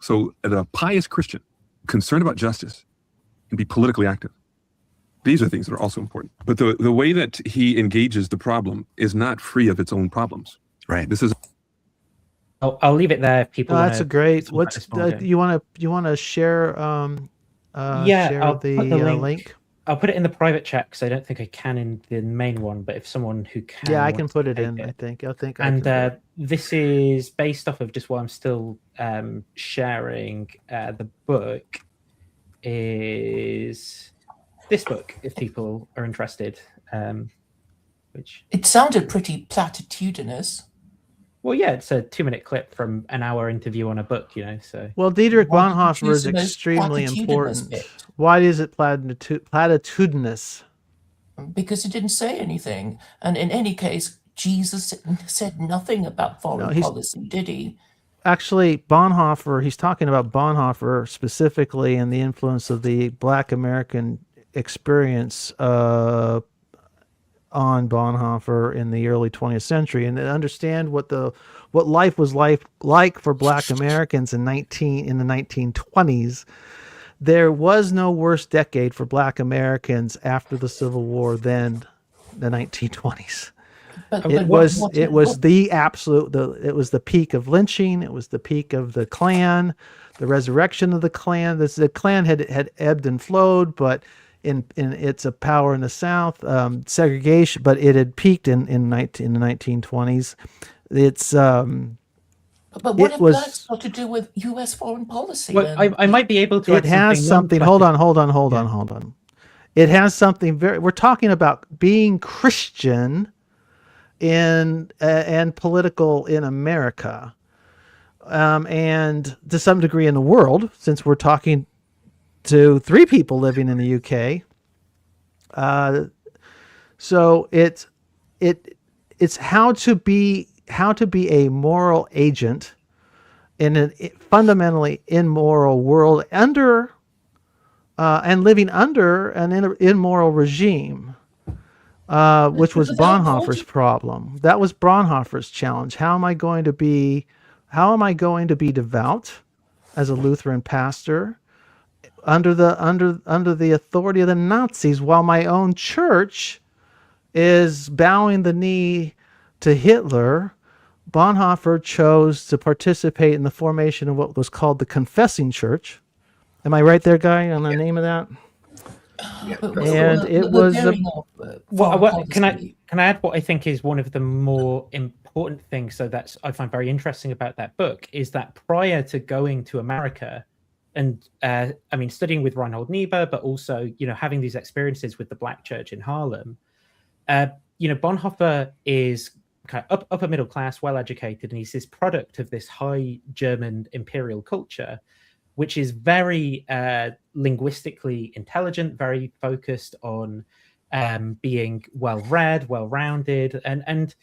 So a pious Christian, concerned about justice, and be politically active. These are things that are also important. But the way that he engages the problem is not free of its own problems. Right. This is. I'll leave it there. If people. That's a great. What's you want to share? Share I'll the, put the link. I'll put it in the private chat because I don't think I can in the main one. But if someone who can, I can put it in. I think. And this is based off of just while I'm still sharing. The book is this book, if people are interested. Which it sounded pretty platitudinous. Well, yeah, it's a 2-minute clip from an hour interview on a book, So well, Dietrich Bonhoeffer is extremely important. Why is it platitudinous? Because he didn't say anything, and in any case, Jesus said nothing about foreign policy, did he? Actually, Bonhoeffer, he's talking about Bonhoeffer specifically and the influence of the Black American experience on Bonhoeffer in the early 20th century, and to understand what life was like for Black Americans in the 1920s. There was no worse decade for Black Americans after the Civil War than the 1920s. It was the peak of lynching. It was the peak of the Klan, the resurrection of the Klan. The Klan had ebbed and flowed, but in its power in the South, segregation, but it had peaked in the 1920s. But what have blacks got to do with U.S. foreign policy? Well, I might be able to. It has something. Hold on. It has something very. We're talking about being Christian and political in America, and to some degree in the world, since we're talking to 3 people living in the UK. So it's how to be a moral agent in a fundamentally immoral world and living under an immoral regime, which was Bonhoeffer's problem. That was Bonhoeffer's challenge. How am I going to be devout as a Lutheran pastor under the authority of the Nazis, while my own church is bowing the knee to Hitler? Bonhoeffer chose to participate in the formation of what was called the Confessing Church. Am I right there, Guy, on the name of that? And it was. Can I add what I think is one of the more important things? So I find very interesting about that book is that prior to going to America, and studying with Reinhold Niebuhr, but also having these experiences with the Black Church in Harlem, Bonhoeffer is kind of upper middle class, well educated, and he's this product of this high German imperial culture, which is very linguistically intelligent, very focused on being well read, well rounded, and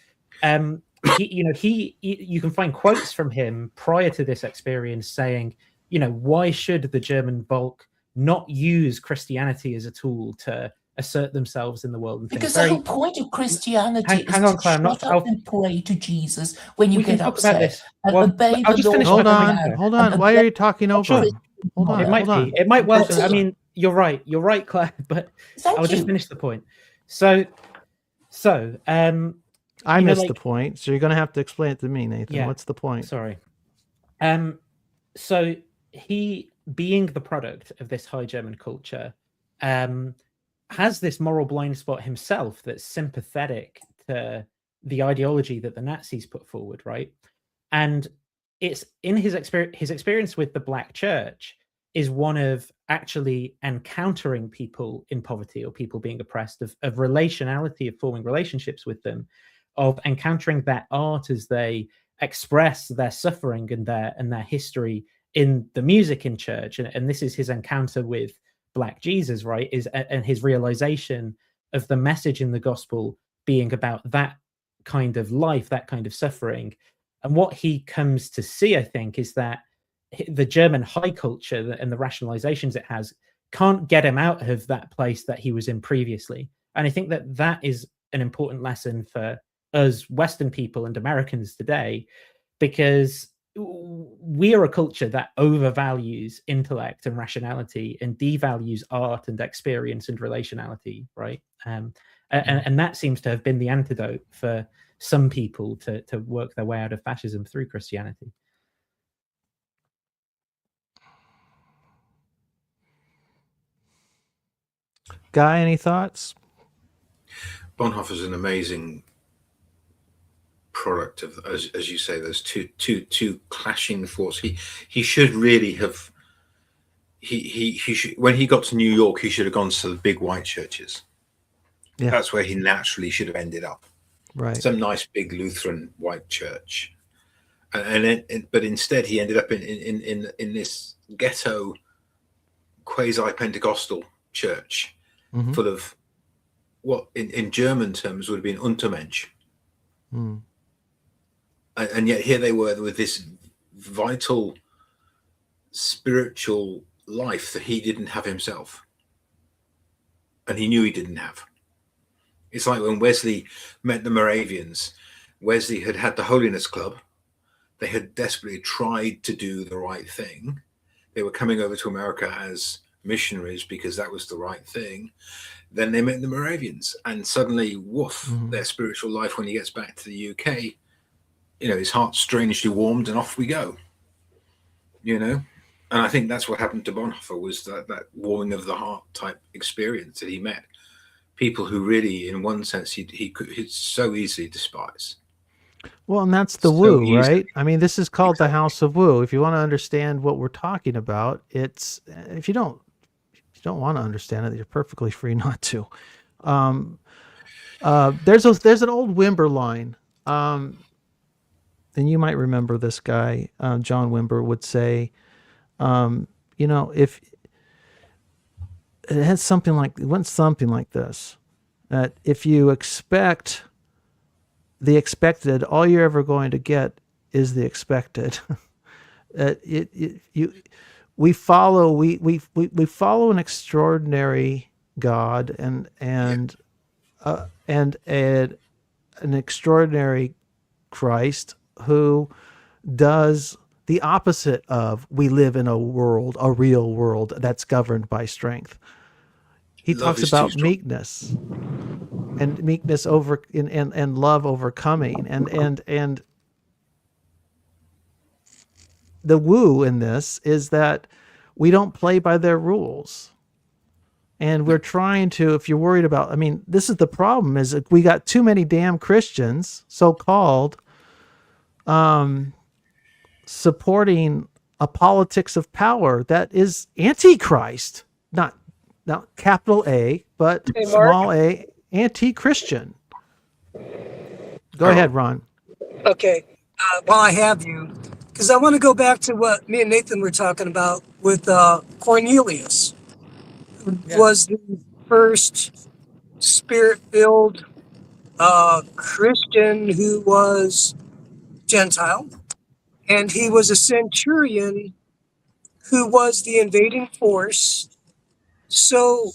you can find quotes from him prior to this experience saying, why should the German Volk not use Christianity as a tool to assert themselves in the world? And because the whole point of Christianity is to shut up and pray to Jesus when you get upset and obey the Lord. Hold on. Why are you talking over him? Hold on. It might well. I mean, you're right, Claire. But I'll just finish the point. So, I missed the point. So you're going to have to explain it to me, Nathan. Yeah, what's the point? Sorry. So he, being the product of this high German culture, has this moral blind spot himself that's sympathetic to the ideology that the Nazis put forward, right? And it's in his experience with the Black Church is one of actually encountering people in poverty or people being oppressed, of relationality, of forming relationships with them, of encountering their art as they express their suffering and their history in the music in church. And this is his encounter with Black Jesus, right? And his realization of the message in the gospel being about that kind of life, that kind of suffering. And what he comes to see, I think, is that the German high culture and the rationalizations it has can't get him out of that place that he was in previously. And I think that is an important lesson for us Western people and Americans today, because we are a culture that overvalues intellect and rationality and devalues art and experience and relationality, right? And that seems to have been the antidote for some people to work their way out of fascism through Christianity. Guy, any thoughts? Bonhoeffer's an amazing product of, as you say, those two clashing thoughts. He should really have. He should, when he got to New York, he should have gone to the big white churches. Yeah. That's where he naturally should have ended up. Right. Some nice big Lutheran white church, but instead he ended up in this ghetto, quasi-Pentecostal church, full of what in German terms would have been Untermensch. And yet here they were with this vital spiritual life that he didn't have himself, and he knew he didn't have. It's like when Wesley met the Moravians. Wesley had the Holiness Club. They had desperately tried to do the right thing. They were coming over to America as missionaries because that was the right thing. Then they met the Moravians, and suddenly, woof, their spiritual life, when he gets back to the UK, his heart's strangely warmed, and off we go. And I think that's what happened to Bonhoeffer, was that warming of the heart type experience that he met people who really, in one sense, he could so easily despise. Well, and that's the woo, right? I mean, this is called the House of Woo. If you want to understand what we're talking about, it's if you don't want to understand it, you're perfectly free not to. There's an old Wimber line, and you might remember this guy, John Wimber would say, if it went something like this, that if you expect the expected, all you're ever going to get is the expected. We follow an extraordinary God and an extraordinary Christ who does the opposite of we live in a real world that's governed by strength. He talks about meekness and meekness and love overcoming and the woo in this is that we don't play by their rules. And we're trying to, if you're worried about, this is the problem, is that we got too many damn Christians, so-called, supporting a politics of power that is anti-Christ, not capital A, but small a, anti-Christian. Go ahead, Ron. Okay. While I have you, because I want to go back to what me and Nathan were talking about with Cornelius, who was the first spirit-filled Christian who was Gentile, and he was a centurion who was the invading force. So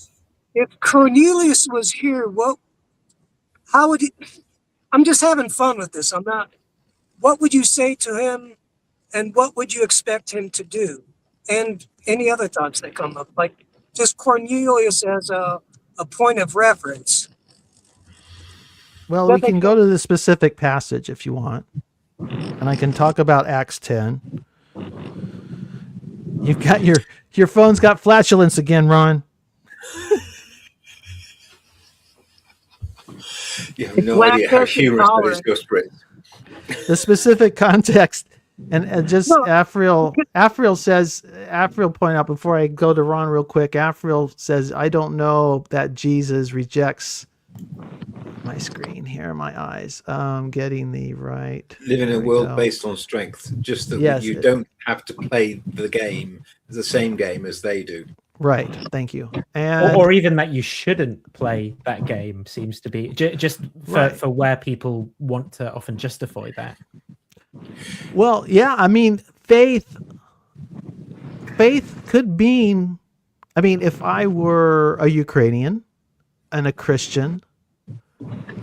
if Cornelius was here, how would he, I'm just having fun with this. What would you say to him, and what would you expect him to do? And any other thoughts that come up, like just Cornelius as a point of reference. Well, we can go to the specific passage if you want, and I can talk about Acts 10. You've got your phone's got flatulence again, Ron. You have no idea how humorous that is, Ghost Brit. The specific context, and just Afriel pointed out, before I go to Ron real quick, Afriel says, I don't know that Jesus rejects my screen here, my eyes. Getting the right. Live in a world based on strength, just that you don't have to play the game, the same game as they do. Right. Thank you. Or even that you shouldn't play that game seems to be just for where people want to often justify that. Well, yeah, faith could mean, if I were a Ukrainian and a Christian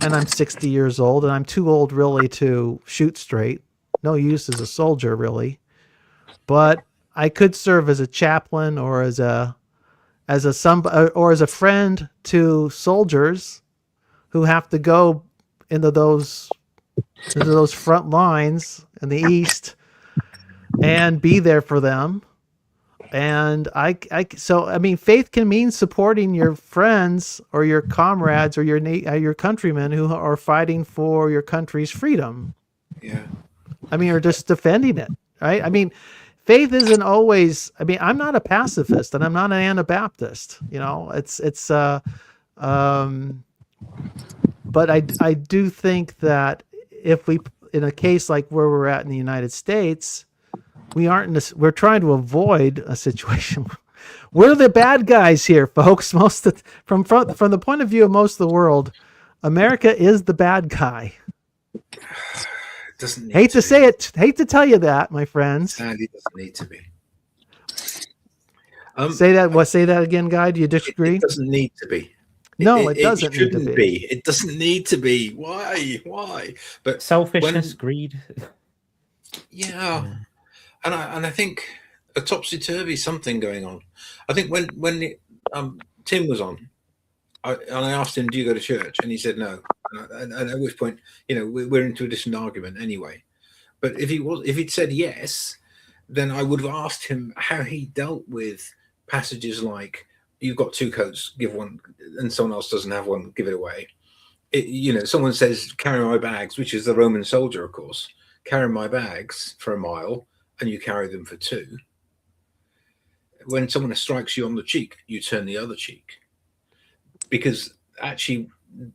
and I'm 60 years old and I'm too old really to shoot straight. no use as a soldier, really. But I could serve as a chaplain or as a friend to soldiers who have to go into those front lines in the East and be there for them. And so I mean, faith can mean supporting your friends or your comrades or your countrymen who are fighting for your country's freedom. Yeah. I mean, or just defending it, right? I mean, faith isn't always. I mean, I'm not a pacifist and I'm not an Anabaptist. You know, but I do think that if we, in a case like where we're at in the United States, we're trying to avoid a situation. We're the bad guys here, folks. From the point of view of most of the world, America is the bad guy. Doesn't hate to say it. Hate to tell you that, my friends. Sadly, doesn't need to be. Say that again, Guy. Do you disagree? It doesn't need to be. No, it doesn't need to be. It doesn't need to be. Why? But selfishness, greed. Yeah. And I think a topsy-turvy something going on. I think when Tim was on, I asked him, "Do you go to church?" And he said no. And at which point, we're into a different argument anyway. But if he'd said yes, then I would have asked him how he dealt with passages like, "You've got two coats, give one, and someone else doesn't have one, give it away." Someone says, "Carry my bags," which is the Roman soldier, of course. Carry my bags for a mile, and you carry them for 2. When someone strikes you on the cheek, you turn the other cheek. Because actually,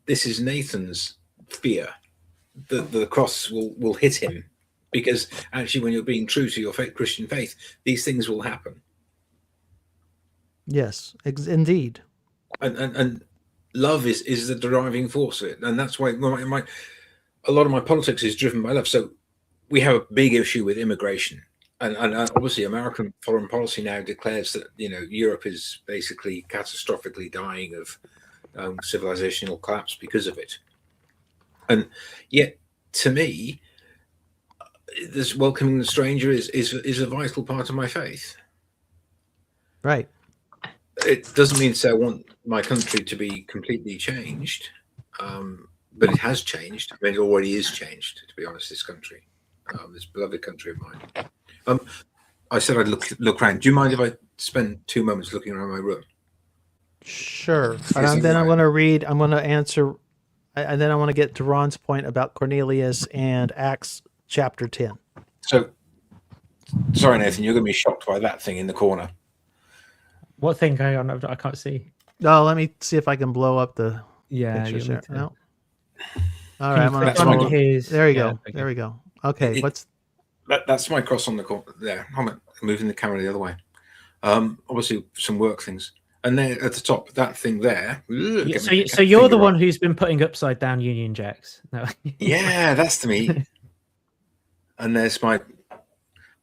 this is Nathan's fear. The cross will hit him. Because actually, when you're being true to your Christian faith, these things will happen. Yes, indeed. And love is the driving force of it. And that's why a lot of my politics is driven by love. So we have a big issue with immigration. And obviously American foreign policy now declares that, Europe is basically catastrophically dying of civilizational collapse because of it. And yet, to me, this welcoming the stranger is a vital part of my faith. Right. It doesn't mean to say I want my country to be completely changed, but it has changed. I mean, it already is changed, to be honest, this country. This beloved country of mine. I said I'd look around. Do you mind if I spend 2 moments looking around my room? Sure. And then I'm going to answer, and then I want to get to Ron's point about Cornelius and Acts chapter 10. So, sorry, Nathan, you're going to be shocked by that thing in the corner. What thing going on? I can't see. No, let me see if I can blow up the pictures here. No. All right. There you go. Okay. There we go. Okay. That's my cross on the corner there. I'm moving the camera the other way. Obviously some work things. And there at the top, that thing there. So you're the one who's been putting upside down Union Jacks. No. Yeah, that's to me. And there's but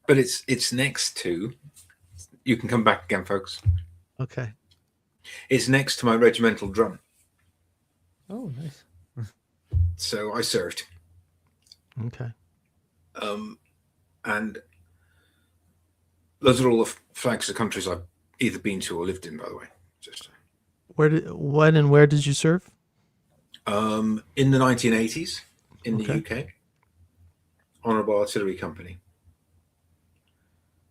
it's next to, you can come back again, folks. Okay. It's next to my regimental drum. Oh, nice. So I served. Okay. And those are all the flags of countries I've either been to or lived in, by the way. When and where did you serve? In the 1980s in the UK. Honourable Artillery Company.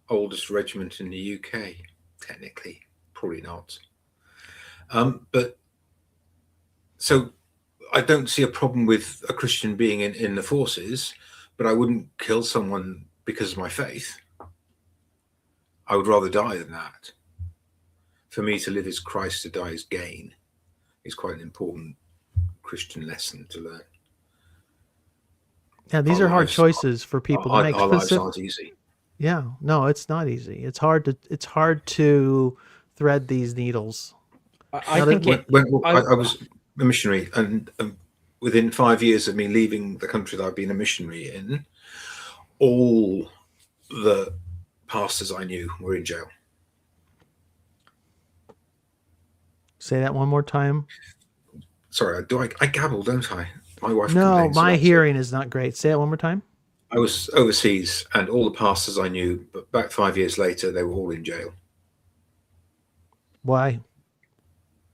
Oldest regiment in the UK, technically. Probably not. But so I don't see a problem with a Christian being in the forces, but I wouldn't kill someone because of my faith. I would rather die than that. For me, to live is Christ, to die is gain. It's quite an important Christian lesson to learn. Yeah, these are hard choices for people to make. Our lives aren't easy. Yeah, no, it's not easy. It's hard to thread these needles. I was a missionary, and within 5 years of me leaving the country that I've been a missionary in, all the pastors I knew were in jail. Say that one more time. Sorry, I gabble, don't I? My wife. No, my hearing is not great. Say it one more time. I was overseas, and all the pastors I knew, but back 5 years later, they were all in jail. Why?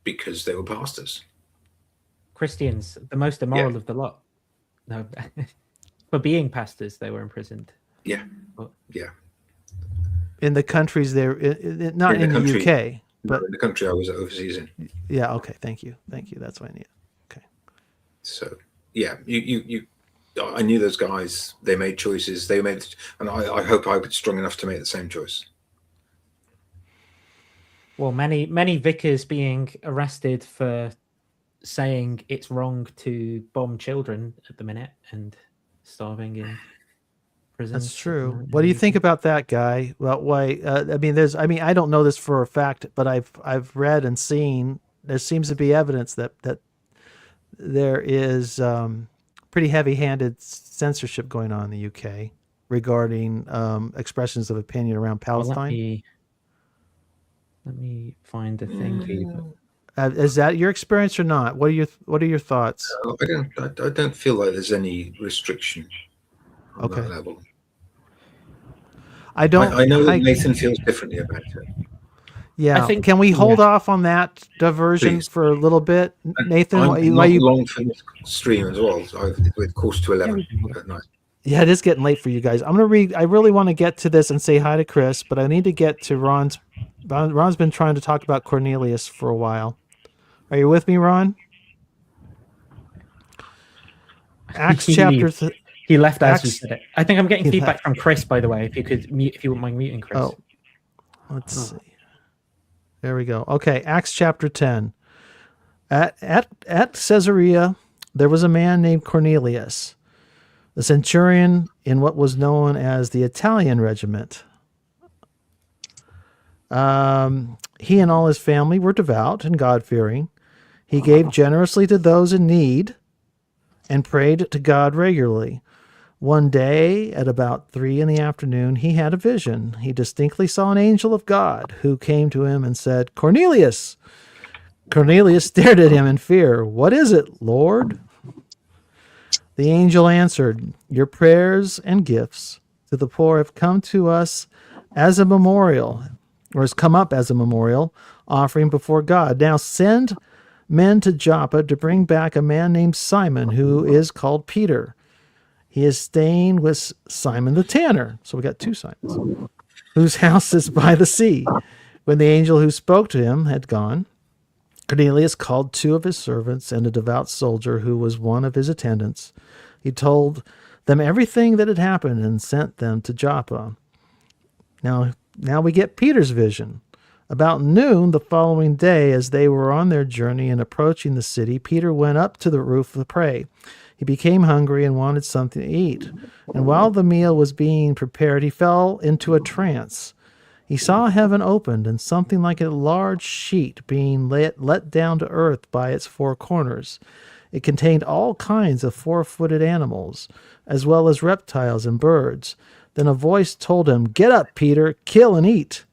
Because they were pastors. Christians, the most immoral of the lot. No, for being pastors, they were imprisoned. Yeah, yeah. In the countries there, not in the UK, but in the country I was overseas in. Yeah. Okay. Thank you. That's what I need. Okay. So yeah, I knew those guys. They made choices. And I hope I was strong enough to make the same choice. Well, many vicars being arrested for saying it's wrong to bomb children at the minute and starving in prisons. That's true. What do you think about that, Guy? Well, why? I don't know this for a fact, but I've read and seen. There seems to be evidence that there is pretty heavy-handed censorship going on in the UK regarding expressions of opinion around Palestine. Let me find the thing for you. Is that your experience or not? What are your thoughts? I don't feel like there's any restriction on that level. I don't. I know that Nathan feels differently about it. Yeah. Can we hold off on that diversion for a little bit, Nathan? I'm not long for this stream as well. So with course to 11 at night. Yeah, it is getting late for you guys. I'm going to read. I really want to get to this and say hi to Chris, but I need to get to Ron's. Ron's been trying to talk about Cornelius for a while. Are you with me, Ron? Acts chapter. He left as you said it. I think I'm getting feedback from Chris, by the way. If you wouldn't mind muting Chris. Oh, let's see. There we go. Okay, Acts chapter 10. At Caesarea, there was a man named Cornelius, the centurion in what was known as the Italian regiment. He and all his family were devout and God-fearing. He gave generously to those in need and prayed to God regularly. One day, at about 3 p.m, he had a vision. He distinctly saw an angel of God who came to him and said, "Cornelius!" Cornelius stared at him in fear. "What is it, Lord?" The angel answered, "Your prayers and gifts to the poor have come to us as a memorial, or has come up as a memorial offering before God. Now send men to Joppa to bring back a man named Simon, who is called Peter. He is staying with Simon the tanner." So we got two Simons, "whose house is by the sea." When the angel who spoke to him had gone, Cornelius called 2 of his servants and a devout soldier who was one of his attendants. He told them everything that had happened and sent them to Joppa. Now we get Peter's vision. About noon the following day, as they were on their journey and approaching the city, Peter went up to the roof to pray. He became hungry and wanted something to eat. And while the meal was being prepared, he fell into a trance. He saw heaven opened and something like a large sheet being let down to earth by its 4 corners. It contained all kinds of 4-footed animals, as well as reptiles and birds. Then a voice told him, "Get up, Peter, kill and eat."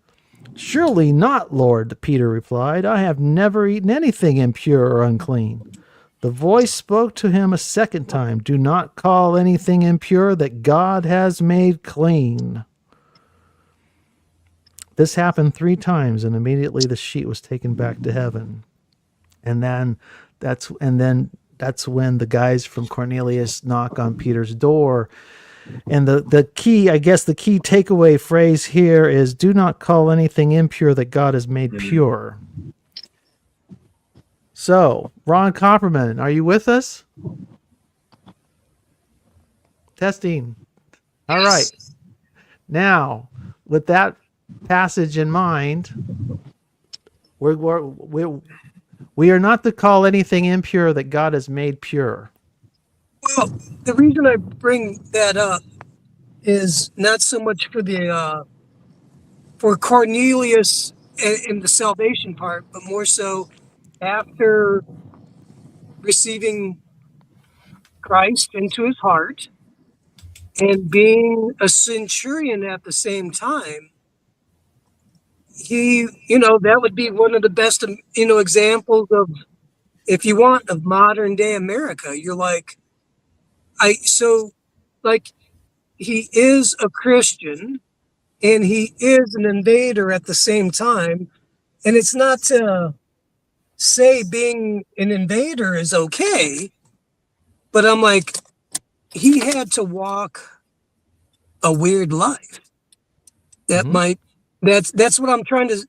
"Surely not, Lord," Peter replied. "I have never eaten anything impure or unclean." The voice spoke to him a second time. "Do not call anything impure that God has made clean." This happened 3 times, and immediately the sheet was taken back to heaven. And then that's when the guys from Cornelius knock on Peter's door. And the key takeaway phrase here is, "Do not call anything impure that God has made pure." So, Ron Copperman, are you with us? Testing. All right. Now, with that passage in mind, we are not to call anything impure that God has made pure. Well, the reason I bring that up is not so much for Cornelius and the salvation part, but more so after receiving Christ into his heart and being a centurion at the same time. That would be one of the best, examples of, if you want, of modern day America. You're like, he is a Christian and he is an invader at the same time. And it's not to say being an invader is okay, but I'm like, he had to walk a weird life. That's what I'm trying to.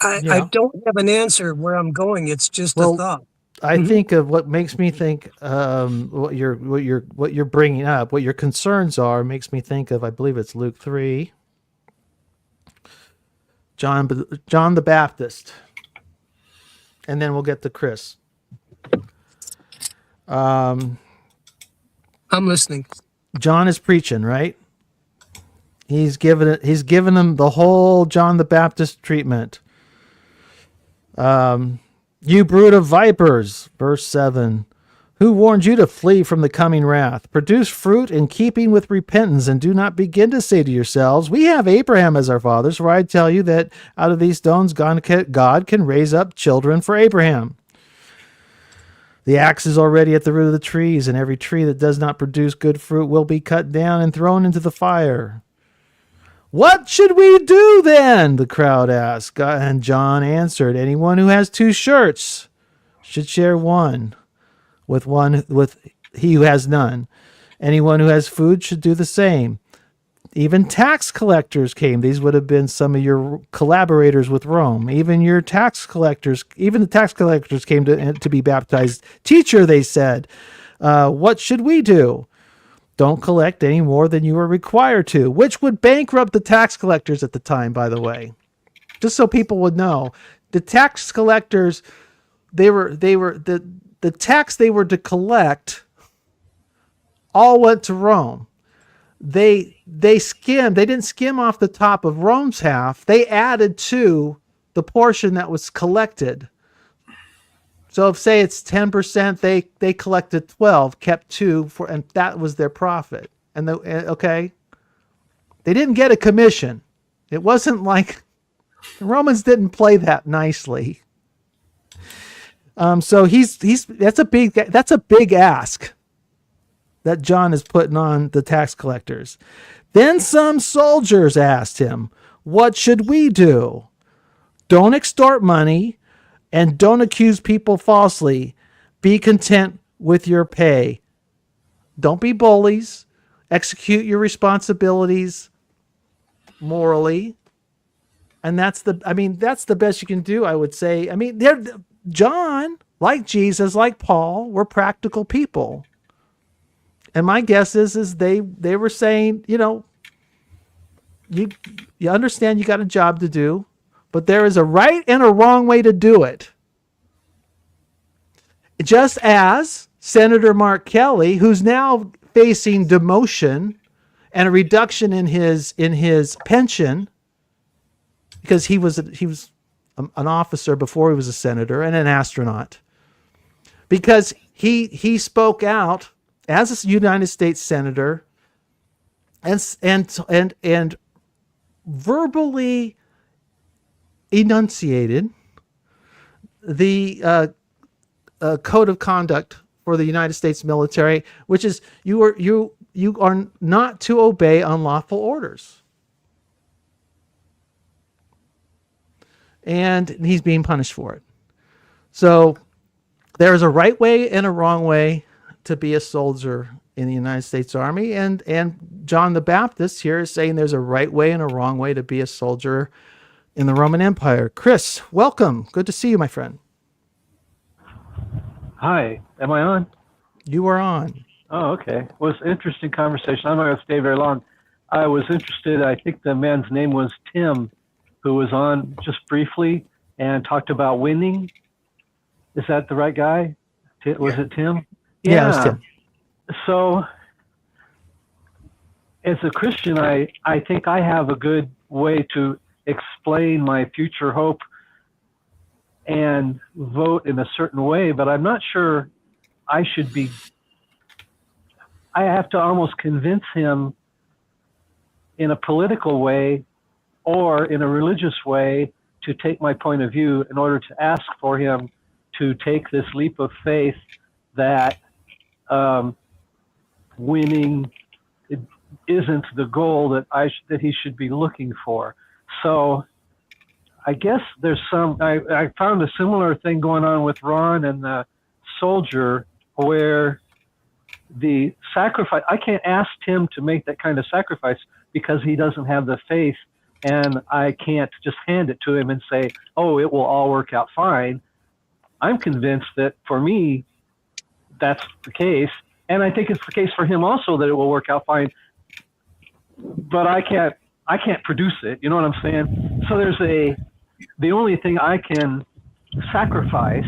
I don't have an answer where I'm going. It's just a thought. I think of what makes me think what you're bringing up, what your concerns are, makes me think of, I believe it's Luke 3, John the Baptist, and then we'll get to Chris. I'm listening. John is preaching, right? He's given them the whole John the Baptist treatment. You brood of vipers, verse 7. Who warned you to flee from the coming wrath? Produce fruit in keeping with repentance, and do not begin to say to yourselves, we have Abraham as our father, for I tell you that out of these stones God can raise up children for Abraham. The axe is already at the root of the trees, and every tree that does not produce good fruit will be cut down and thrown into the fire. What should we do then? The crowd asked. And John answered, anyone who has 2 shirts should share one with he who has none. Anyone who has food should do the same. Even tax collectors came. These would have been some of your collaborators with Rome. Even the tax collectors came to be baptized. Teacher, they said, what should we do? Don't collect any more than you are required to, which would bankrupt the tax collectors at the time, by the way. Just so people would know. The tax collectors, the tax they were to collect all went to Rome. They didn't skim off the top of Rome's half. They added to the portion that was collected. So if, say, it's 10%, they collected 12, kept 2 and that was their profit. And they didn't get a commission. It wasn't like the Romans didn't play that nicely. So that's a big ask that John is putting on the tax collectors. Then some soldiers asked him, "What should we do?" Don't extort money. And don't accuse people falsely. Be content with your pay. Don't be bullies. Execute your responsibilities morally. And that's the best you can do, I would say. I mean, John, like Jesus, like Paul, were practical people. And my guess is they were saying, you understand you got a job to do. But there is a right and a wrong way to do it. Just as Senator Mark Kelly, who's now facing demotion and a reduction in his pension, because he was an officer before he was a senator and an astronaut, because he spoke out as a United States senator and verbally enunciated the code of conduct for the United States military, which is you are not to obey unlawful orders, and he's being punished for it. So there is a right way and a wrong way to be a soldier in the United States Army, and John the Baptist here is saying there's a right way and a wrong way to be a soldier in the Roman Empire. Chris, welcome. Good to see you, my friend. Hi. Am I on? You are on. Oh, okay. Well, it's an interesting conversation. I'm not going to stay very long. I was interested. I think the man's name was Tim, who was on just briefly and talked about winning. Is that the right guy? Was it Tim? Yeah, it was Tim. So, as a Christian, I think I have a good way to explain my future hope and vote in a certain way, but I'm not sure I have to almost convince him in a political way or in a religious way to take my point of view in order to ask for him to take this leap of faith that winning it isn't the goal that that he should be looking for. So I guess there's I found a similar thing going on with Ron and the soldier, where the sacrifice, I can't ask Tim to make that kind of sacrifice because he doesn't have the faith, and I can't just hand it to him and say, oh, it will all work out fine. I'm convinced that for me, that's the case. And I think it's the case for him also that it will work out fine, but I can't produce it. You know what I'm saying? So the only thing I can sacrifice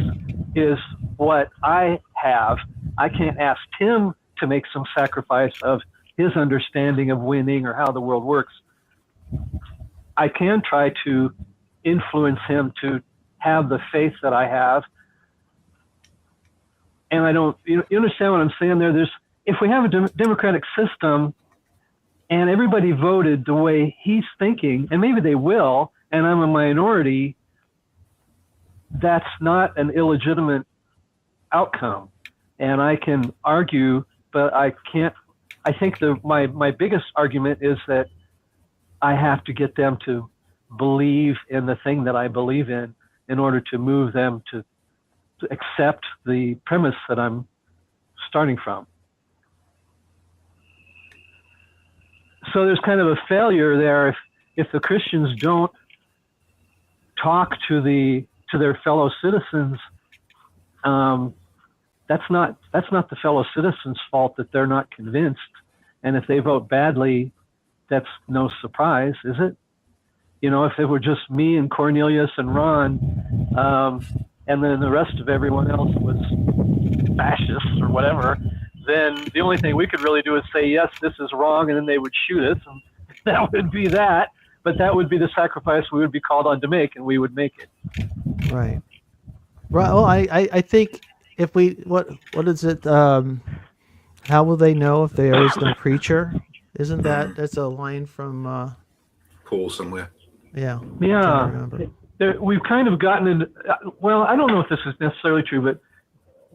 is what I have. I can't ask Tim to make some sacrifice of his understanding of winning or how the world works. I can try to influence him to have the faith that I have. And I don't, you understand what I'm saying there? If we have a democratic system and everybody voted the way he's thinking, and maybe they will, and I'm a minority, that's not an illegitimate outcome. And I can argue, but I can't. I think my biggest argument is that I have to get them to believe in the thing that I believe in order to move them to accept the premise that I'm starting from. So there's kind of a failure there if the Christians don't talk to their fellow citizens. That's not the fellow citizens' fault that they're not convinced. And if they vote badly, that's no surprise, is it? You know, if it were just me and Cornelius and Ron, and then the rest of everyone else was fascists or whatever, then the only thing we could really do is say, yes, this is wrong, and then they would shoot us, and that would be that. But that would be the sacrifice we would be called on to make, and we would make it. Right. Well, I think if we, what is it? How will they know if there is no preacher? Isn't that's a line from Paul somewhere? Yeah. Yeah. We've kind of gotten into, well, I don't know if this is necessarily true, but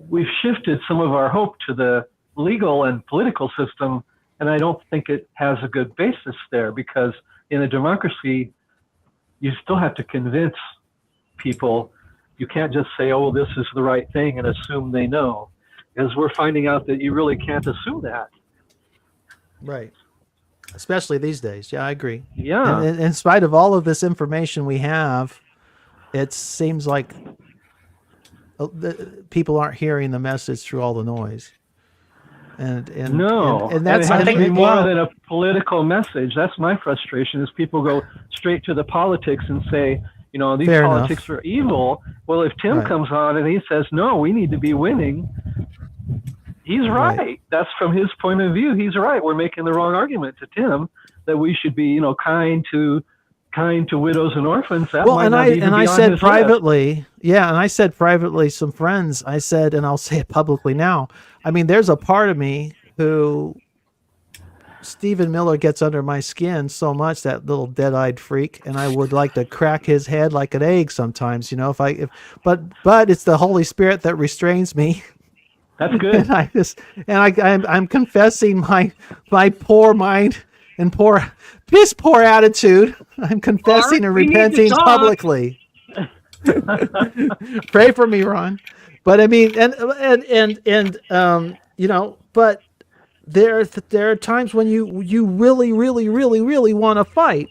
we've shifted some of our hope to the legal and political system, and I don't think it has a good basis there, because in a democracy, you still have to convince people. You can't just say, oh, this is the right thing and assume they know, because we're finding out that you really can't assume that. Right. Especially these days. Yeah, I agree. Yeah. And in spite of all of this information we have, it seems like people aren't hearing the message through all the noise. And that's, it has to be more than a political message. That's my frustration, is people go straight to the politics and say, you know, these politics are evil. Well, if Tim comes on and he says, no, we need to be winning, he's right. That's from his point of view. He's right. We're making the wrong argument to Tim that we should be, you know, kind to widows and orphans. That I said privately, and I said privately, some friends, I said, and I'll say it publicly now, I mean, there's a part of me who Stephen Miller gets under my skin so much, that little dead-eyed freak, and I would like to crack his head like an egg sometimes, you know, but it's the Holy Spirit that restrains me. That's good. And I'm confessing my poor mind and piss poor attitude. I'm confessing and repenting publicly. Pray for me, Ron. But I mean, and you know, but there are times when you really want to fight.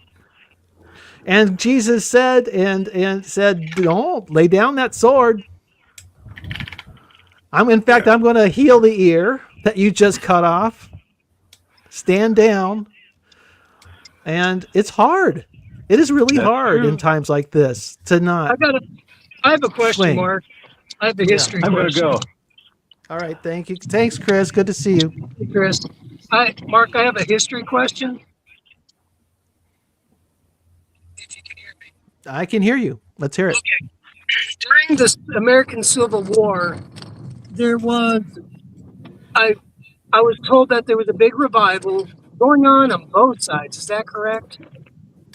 And Jesus said, and said, don't lay down that sword. I'm going to heal the ear that you just cut off. Stand down. And it's hard. It is really hard in times like this to not. I have a question, Mark. I have a history question. I'm going to go. All right. Thank you. Thanks, Chris. Good to see you. Hey, Chris. Mark, I have a history question. If you can hear me. I can hear you. Let's hear it. Okay. During the American Civil War, there was, I was told that there was a big revival going on both sides. Is that correct?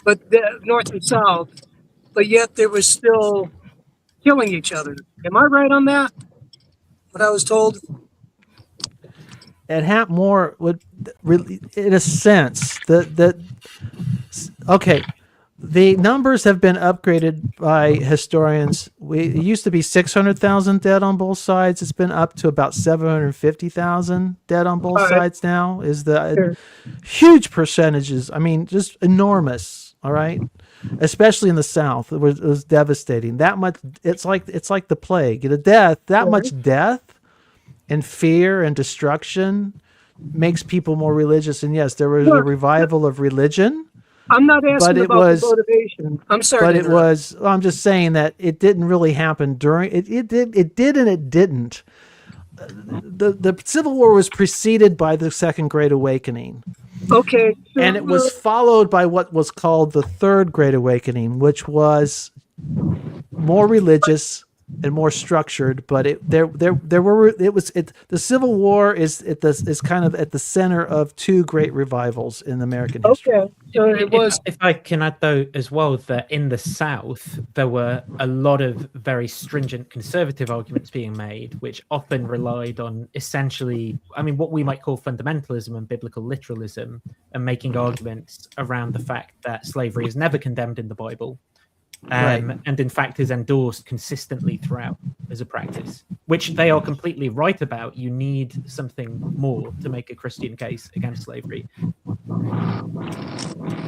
But the North and South, but yet there was still killing each other. Am I right on that? What I was told? more would really, in a sense, okay. The numbers have been upgraded by historians. It used to be 600,000 dead on both sides. It's been up to about 750,000 dead on both sides now. Is the huge percentages. I mean, just enormous. All right, especially in the South, it was devastating. That much. It's like the plague. That much death and fear and destruction makes people more religious. And yes, there was a revival of religion. I'm not asking about the motivation. I'm sorry. But it was. I'm just saying that it didn't really happen during. It did and it didn't. The Civil War was preceded by the Second Great Awakening. Okay. And it was followed by what was called the Third Great Awakening, which was more religious and more structured, but the Civil War is kind of at the center of two great revivals in American history. Okay, so it was. If I can add though as well that in the South there were a lot of very stringent conservative arguments being made, which often relied on essentially, I mean, what we might call fundamentalism and biblical literalism, and making arguments around the fact that slavery is never condemned in the Bible. And in fact is endorsed consistently throughout as a practice, which they are completely right about. You need something more to make a Christian case against slavery.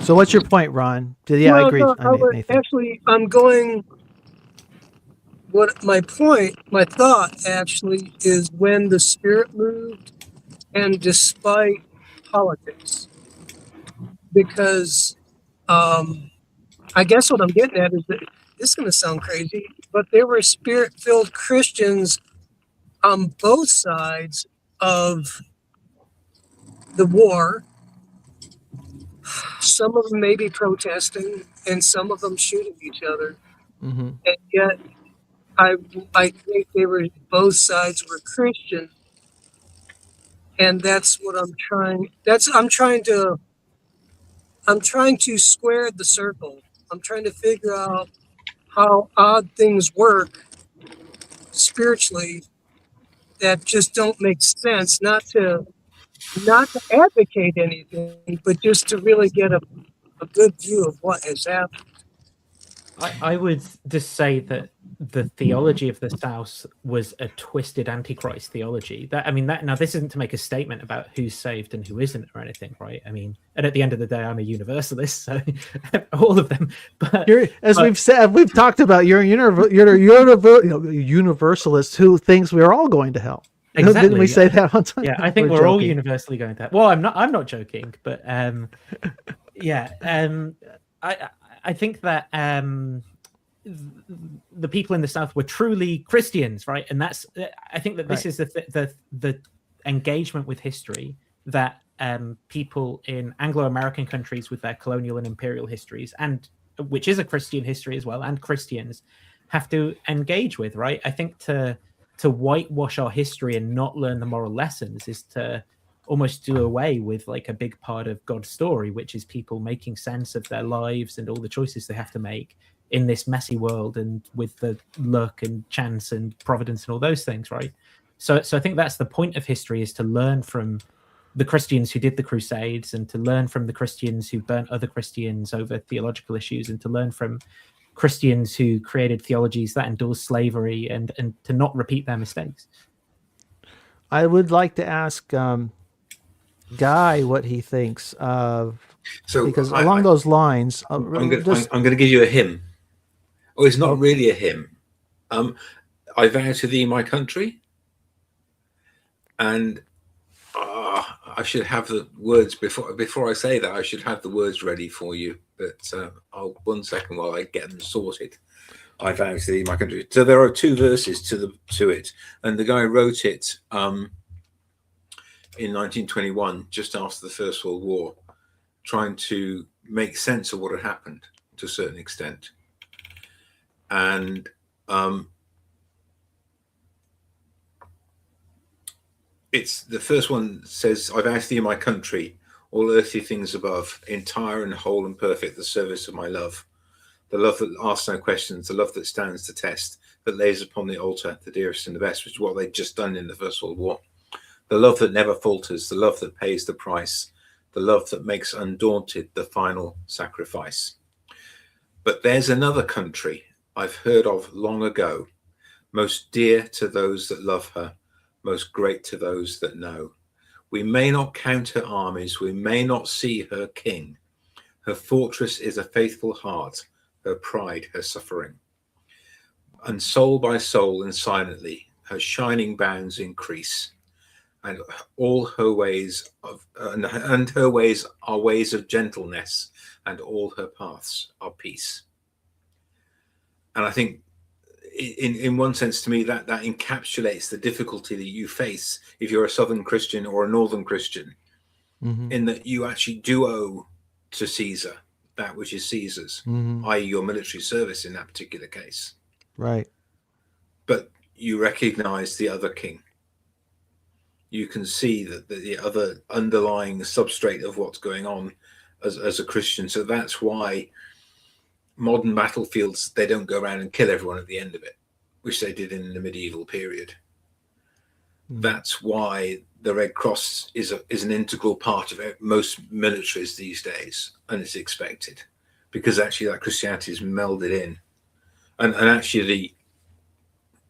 So what's your point, Ron? I agree. Actually, I'm going, my thought actually is when the Spirit moved and despite politics, because I guess what I'm getting at is that this is going to sound crazy, but there were Spirit-filled Christians on both sides of the war. Some of them may be protesting, and some of them shooting each other. Mm-hmm. And yet, I think both sides were Christian, and that's what I'm trying. I'm trying to square the circle. I'm trying to figure out how odd things work spiritually that just don't make sense. Not to advocate anything, but just to really get a good view of what has happened. I would just say that the theology of the South was a twisted antichrist theology. Now this isn't to make a statement about who's saved and who isn't or anything, right? I mean, and at the end of the day, I'm a universalist, so all of them. But we've talked about, you're a universalist who thinks we're all going to hell. Exactly, didn't we say that one time? Yeah, I think we're all universally going to hell. Well, I'm not joking, but I think that the people in the South were truly Christians, right? And I think that this is the engagement with history that people in Anglo-American countries with their colonial and imperial histories, and which is a Christian history as well, and Christians have to engage with, right? I think to whitewash our history and not learn the moral lessons is to almost do away with like a big part of God's story, which is people making sense of their lives and all the choices they have to make in this messy world, and with the luck and chance and providence and all those things, right? So I think that's the point of history, is to learn from the Christians who did the Crusades, and to learn from the Christians who burnt other Christians over theological issues, and to learn from Christians who created theologies that endorsed slavery, and to not repeat their mistakes. I would like to ask Guy what he thinks of, because along those lines, I'm going to give you a hymn. Oh, it's not really a hymn. I vow to thee, my country, and I should have the words before I say that. I should have the words ready for you, but one second while I get them sorted. I vow to thee, my country. So there are two verses to it, and the guy wrote it in 1921, just after the First World War, trying to make sense of what had happened to a certain extent. And it's the first one says, "I vow to thee, my country, all earthly things above, entire and whole and perfect, the service of my love, the love that asks no questions, the love that stands the test, that lays upon the altar the dearest and the best," which is what they'd just done in the First World War. the love that never falters, the love that pays the price, the love that makes undaunted the final sacrifice. But there's another country I've heard of long ago, most dear to those that love her, most great to those that know. We may not count her armies, we may not see her king. Her fortress is a faithful heart, her pride, her suffering. And soul by soul and silently, her shining bounds increase. And all her ways and her ways are ways of gentleness, and all her paths are peace. And I think in one sense, to me, that encapsulates the difficulty that you face if you're a Southern Christian or a Northern Christian, in that you actually do owe to Caesar that which is Caesar's, i.e. your military service in that particular case. Right. But you recognize the other king. You can see that the other underlying substrate of what's going on as a Christian. So that's why modern battlefields, they don't go around and kill everyone at the end of it, which they did in the medieval period. That's why the Red Cross is an integral part of most militaries these days, and it's expected, because actually that Christianity is melded in. And actually the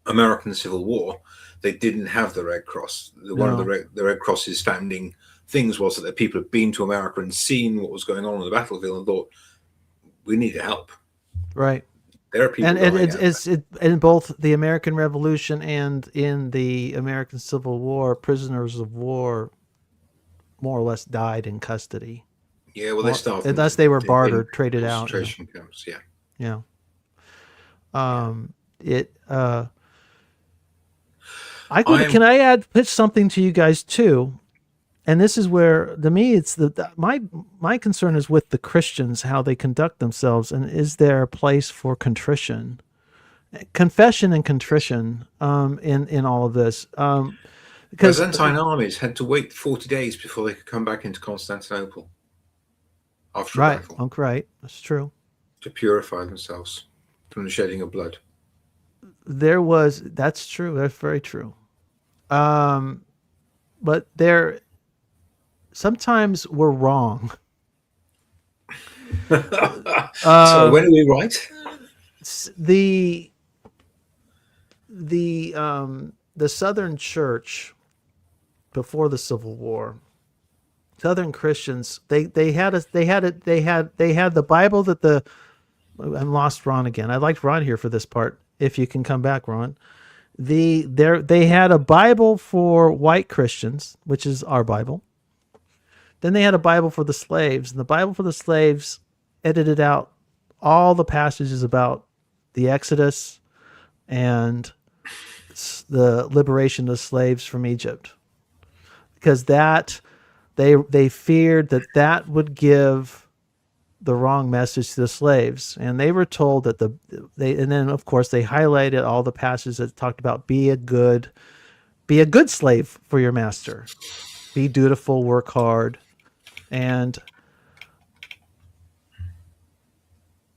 American Civil War, they didn't have the Red Cross. One of the Red Cross's founding things was that the people had been to America and seen what was going on the battlefield and thought, we need help. Right. There are people, and it's in both the American Revolution and in the American Civil War, prisoners of war more or less died in custody. Yeah, well, they starved, unless they were bartered, traded out. Concentration camps, yeah. Yeah. Can I pitch something to you guys too? And this is where, to me, it's my concern is with the Christians, how they conduct themselves, and is there a place for contrition, confession, and contrition in all of this? Because Byzantine armies had to wait 40 days before they could come back into Constantinople after a battle. Right, that's true. To purify themselves from the shedding of blood. That's true. That's very true. But sometimes we're wrong. So when are we right? The Southern Church before the Civil War, Southern Christians, they had the Bible that I lost Ron again. I'd like Ron here for this part. If you can come back, Ron. They had a Bible for white Christians, which is our Bible. Then they had a Bible for the slaves, and the Bible for the slaves edited out all the passages about the Exodus and the liberation of slaves from Egypt, because they feared that would give the wrong message to the slaves, and they were told that and then of course they highlighted all the passages that talked about be a good slave for your master, be dutiful, work hard. And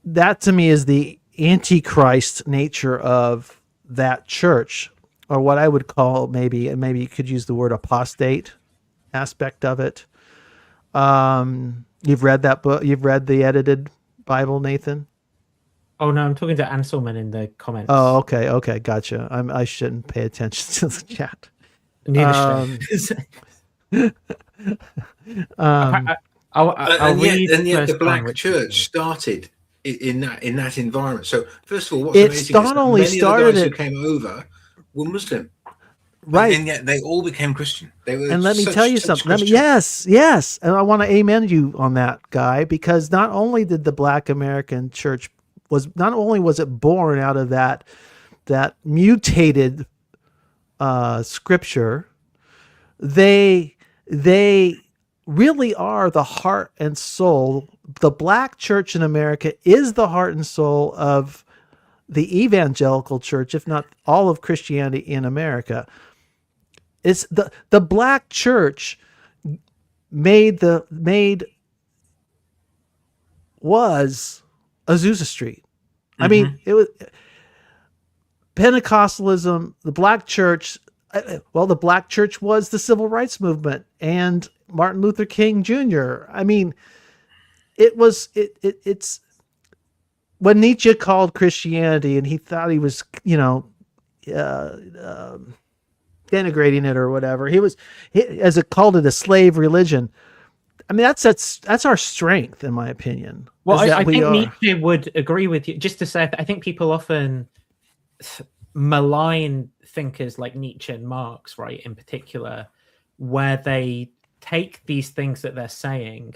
that to me is the antichrist nature of that church, or what I would call maybe you could use the word apostate aspect of it. You've read that book? You've read the edited Bible, Nathan? Oh no, I'm talking to Anselman in the comments. Oh, okay, gotcha. I shouldn't pay attention to the chat. Neither should. And yet the black church started in that environment. So first of all, what's amazing not only is many of the guys who came over were Muslim, right? And yet they all became Christian. They were. And let me tell you something. Yes, and I want to amen you on that, Guy, because not only did the Black American church was it born out of that mutated scripture, they really are the heart and soul. The black church in America is the heart and soul of the evangelical church, if not all of Christianity in America. It's the black church was Azusa Street. I mean, it was Pentecostalism, the black church, well, the Black Church was the civil rights movement and Martin Luther King Jr. I mean, it's when Nietzsche called Christianity and he thought he was, denigrating it or whatever. As it called it a slave religion. I mean, that's our strength, in my opinion. Well, I think Nietzsche would agree with you. Just to say, I think people often malign thinkers like Nietzsche and Marx, right, in particular, where they take these things that they're saying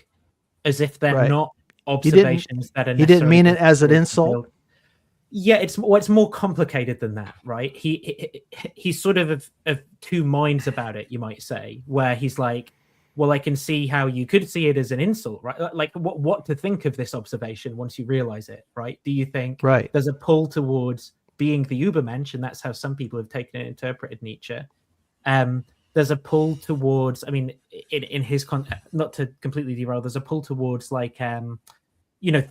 as if they're not observations that are necessarily. He didn't mean it as an insult. Yeah, it's more complicated than that, right? He's sort of two minds about it, you might say, where he's like, well, I can see how you could see it as an insult, right? Like what to think of this observation once you realize it, right? Do you think there's a pull towards being the Übermensch, and that's how some people have taken and interpreted Nietzsche? There's a pull towards, I mean, in his not to completely derail, there's a pull towards like,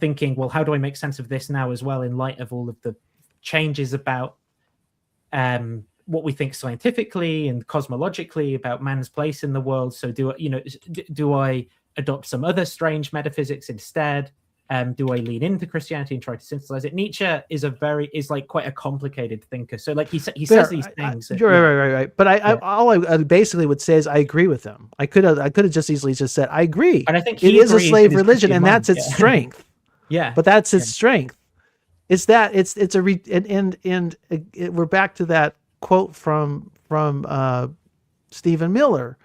thinking, well, how do I make sense of this now as well in light of all of the changes about what we think scientifically and cosmologically about man's place in the world? So do I adopt some other strange metaphysics instead? Do I lean into Christianity and try to synthesize it? Nietzsche is like quite a complicated thinker. So like he says these things. Right. But all I basically would say is I agree with him. I could have just easily just said I agree. And I think it is a slave religion, and that's its strength. Yeah, but that's its strength. It's that we're back to that quote from Stephen Miller.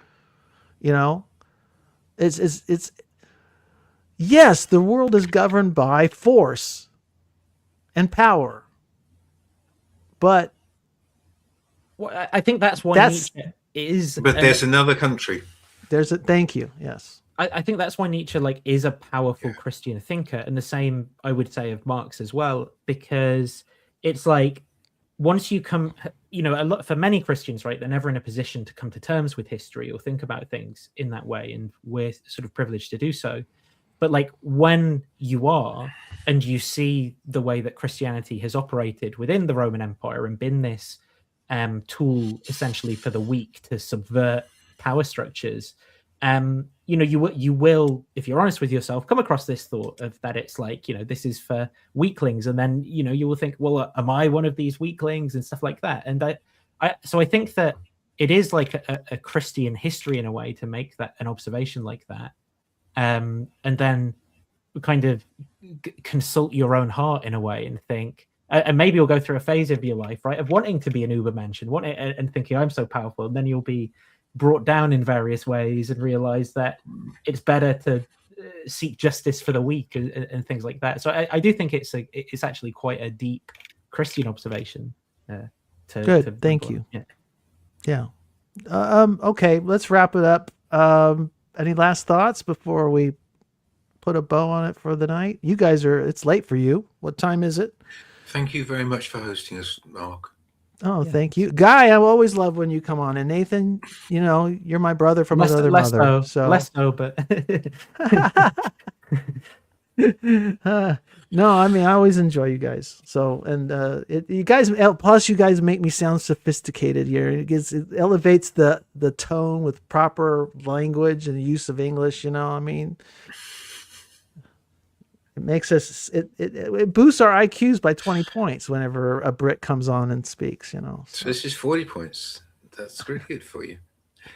It's yes, the world is governed by force and power, but I think that's why Nietzsche is. But there's another country. Thank you. Yes. I think that's why Nietzsche is a powerful Christian thinker, and the same I would say of Marx as well, because it's like once you come, for many Christians, right, they're never in a position to come to terms with history or think about things in that way, and we're sort of privileged to do so. But like when you are, and you see the way that Christianity has operated within the Roman Empire and been this tool essentially for the weak to subvert power structures, you will, if you're honest with yourself, come across this thought of that it's like, this is for weaklings, and then you will think, well, am I one of these weaklings and stuff like that? And so I think that it is like a Christian history in a way to make that an observation like that, and then kind of consult your own heart in a way and think, and maybe you'll go through a phase of your life, right, of wanting to be an Übermensch and thinking I'm so powerful, and then you'll be brought down in various ways and realize that it's better to seek justice for the weak and things like that. So I do think it's actually quite a deep Christian observation. Good, thank you. Yeah. Okay, let's wrap it up. Any last thoughts before we put a bow on it for the night? You guys it's late for you. What time is it? Thank you very much for hosting us, Mark. Oh, thank you. Guy, I always love when you come on. And Nathan, you're my brother from another mother. Less so, but no, I mean, I always enjoy you guys. So, and you guys, plus you guys make me sound sophisticated here. It elevates the tone with proper language and use of English. I mean, it makes us, it boosts our IQs by 20 points whenever a Brit comes on and speaks, So this is 40 points. That's really good for you.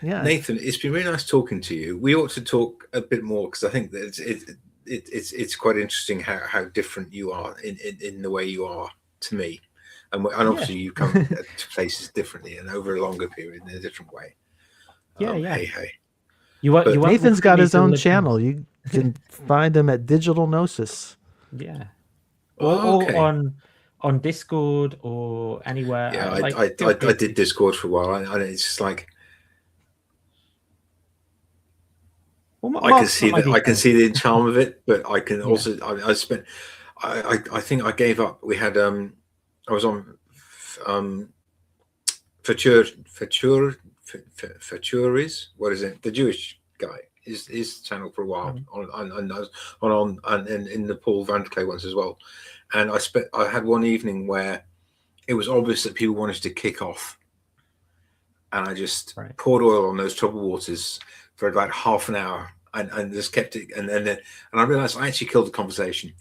Yeah. Nathan, it's been really nice talking to you. We ought to talk a bit more, because I think that it's quite interesting how different you are in the way you are to me. And obviously you come to places differently and over a longer period in a different way. Hey. Nathan's got his own channel. You can find him at Digital Gnosis. Yeah. Or on Discord or anywhere. Yeah, I did Discord for a while, and it's just like, I can see the charm of it, but I can also I think I gave up. We had I was on Faturi's, what is it? The Jewish guy. His channel for a while on in the Paul Van Clay ones as well. And I had one evening where it was obvious that people wanted to kick off, and I just poured oil on those troubled waters for about half an hour, and just kept it. And I realized I actually killed the conversation.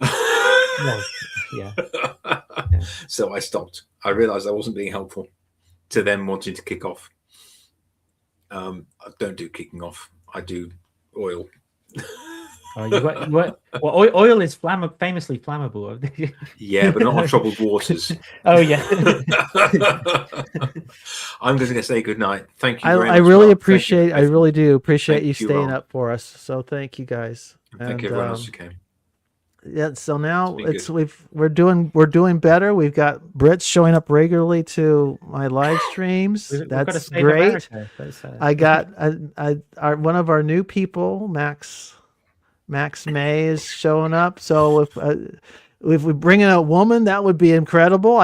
Well, yeah. So I stopped. I realized I wasn't being helpful to them wanting to kick off. I don't do kicking off. I do oil. Well, oil is famously flammable. Yeah, but not on troubled waters. Oh yeah. I'm going to say good night. Thank you very much. I really appreciate. I really do appreciate you staying up for us. So thank you guys. Thank you everyone else who came. Yeah. So now we're doing better. We've got Brits showing up regularly to my live streams. That's great. I got one of our new people, Max May, is showing up. So if we bring in a woman, that would be incredible.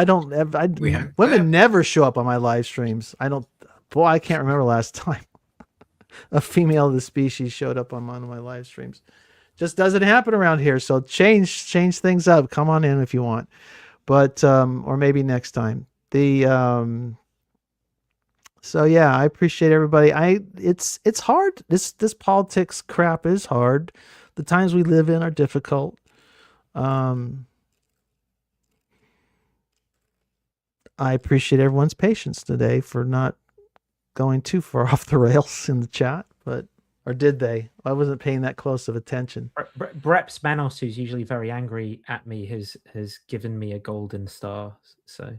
Women never show up on my live streams. I can't remember last time a female of the species showed up on one of my live streams. Just doesn't happen around here. So change things up. Come on in if you want, but or maybe next time. So yeah, I appreciate everybody. It's hard. This politics crap is hard. The times we live in are difficult. I appreciate everyone's patience today for not going too far off the rails in the chat, or did they? I wasn't paying that close of attention. Breps Manos, who's usually very angry at me, has given me a golden star. So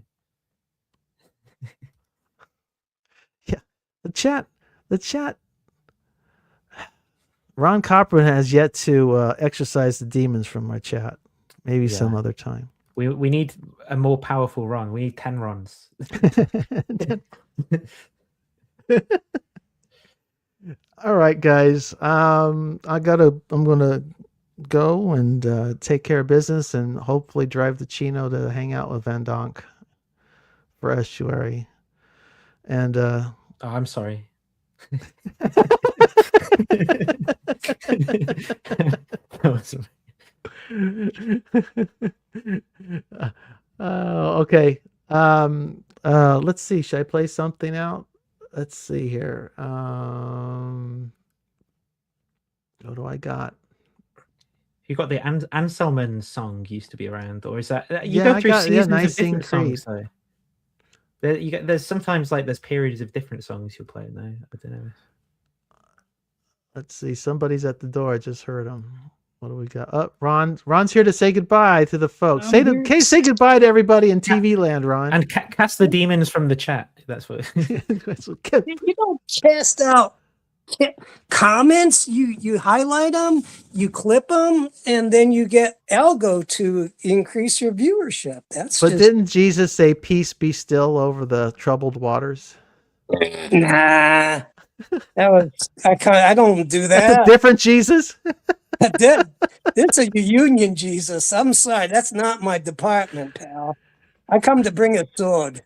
yeah, the chat. Ron Copperman has yet to exorcise the demons from my chat. Maybe some other time. We need a more powerful Ron. We need 10 Rons. All right, guys. I'm gonna go and take care of business and hopefully drive the Chino to hang out with Van Donk for estuary. And I'm sorry. Okay. Let's see. Should I play something out? Let's see here. What do I got? You got the Anselman song used to be around, or is that you go through seasons of different songs? Though. There's sometimes there's periods of different songs you'll play. No, I don't know. Let's see. Somebody's at the door. I just heard him. What do we got? Oh, Ron's here to say goodbye to the folks. Say goodbye to everybody in TV land, Ron. And cast the demons from the chat. That's what. You don't cast out comments. You highlight them, you clip them, and then you get algo to increase your viewership. Didn't Jesus say, "Peace be still over the troubled waters"? Nah. That was I don't do that. That's a different Jesus. It's a union Jesus. I'm sorry, that's not my department, pal. I come to bring a sword.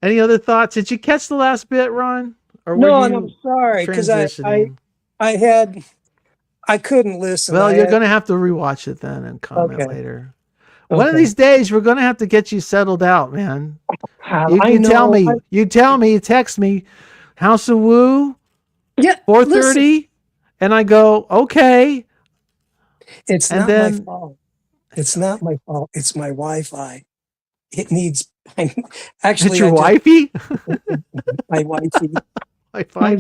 Any other thoughts? Did you catch the last bit, Ron? Or no, I'm sorry because I couldn't listen. Well, you're going to have to rewatch it then and comment later. Okay. One of these days, we're going to have to get you settled out, man. You tell me, you text me, House of Woo, 4:30, and I go, okay. It's not my fault. It's not my fault. It's my Wi-Fi. It needs. Actually, it's your wifey. My wifey. Wi-Fi.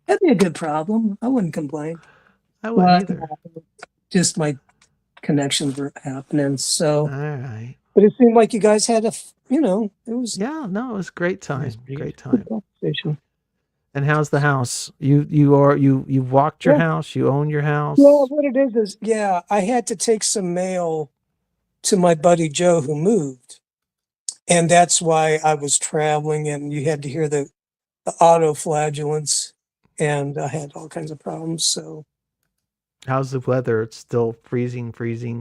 That'd be a good problem. I wouldn't complain. I wouldn't either. Just my connections were happening. So, all right. But it seemed like you guys had it was. Yeah, no, it was a great time. Great time. And how's the house? You've walked your house. You own your house. Well, what it is I had to take some mail to my buddy Joe who moved, and that's why I was traveling. And you had to hear the auto flagellants, and I had all kinds of problems. So, how's the weather? It's still freezing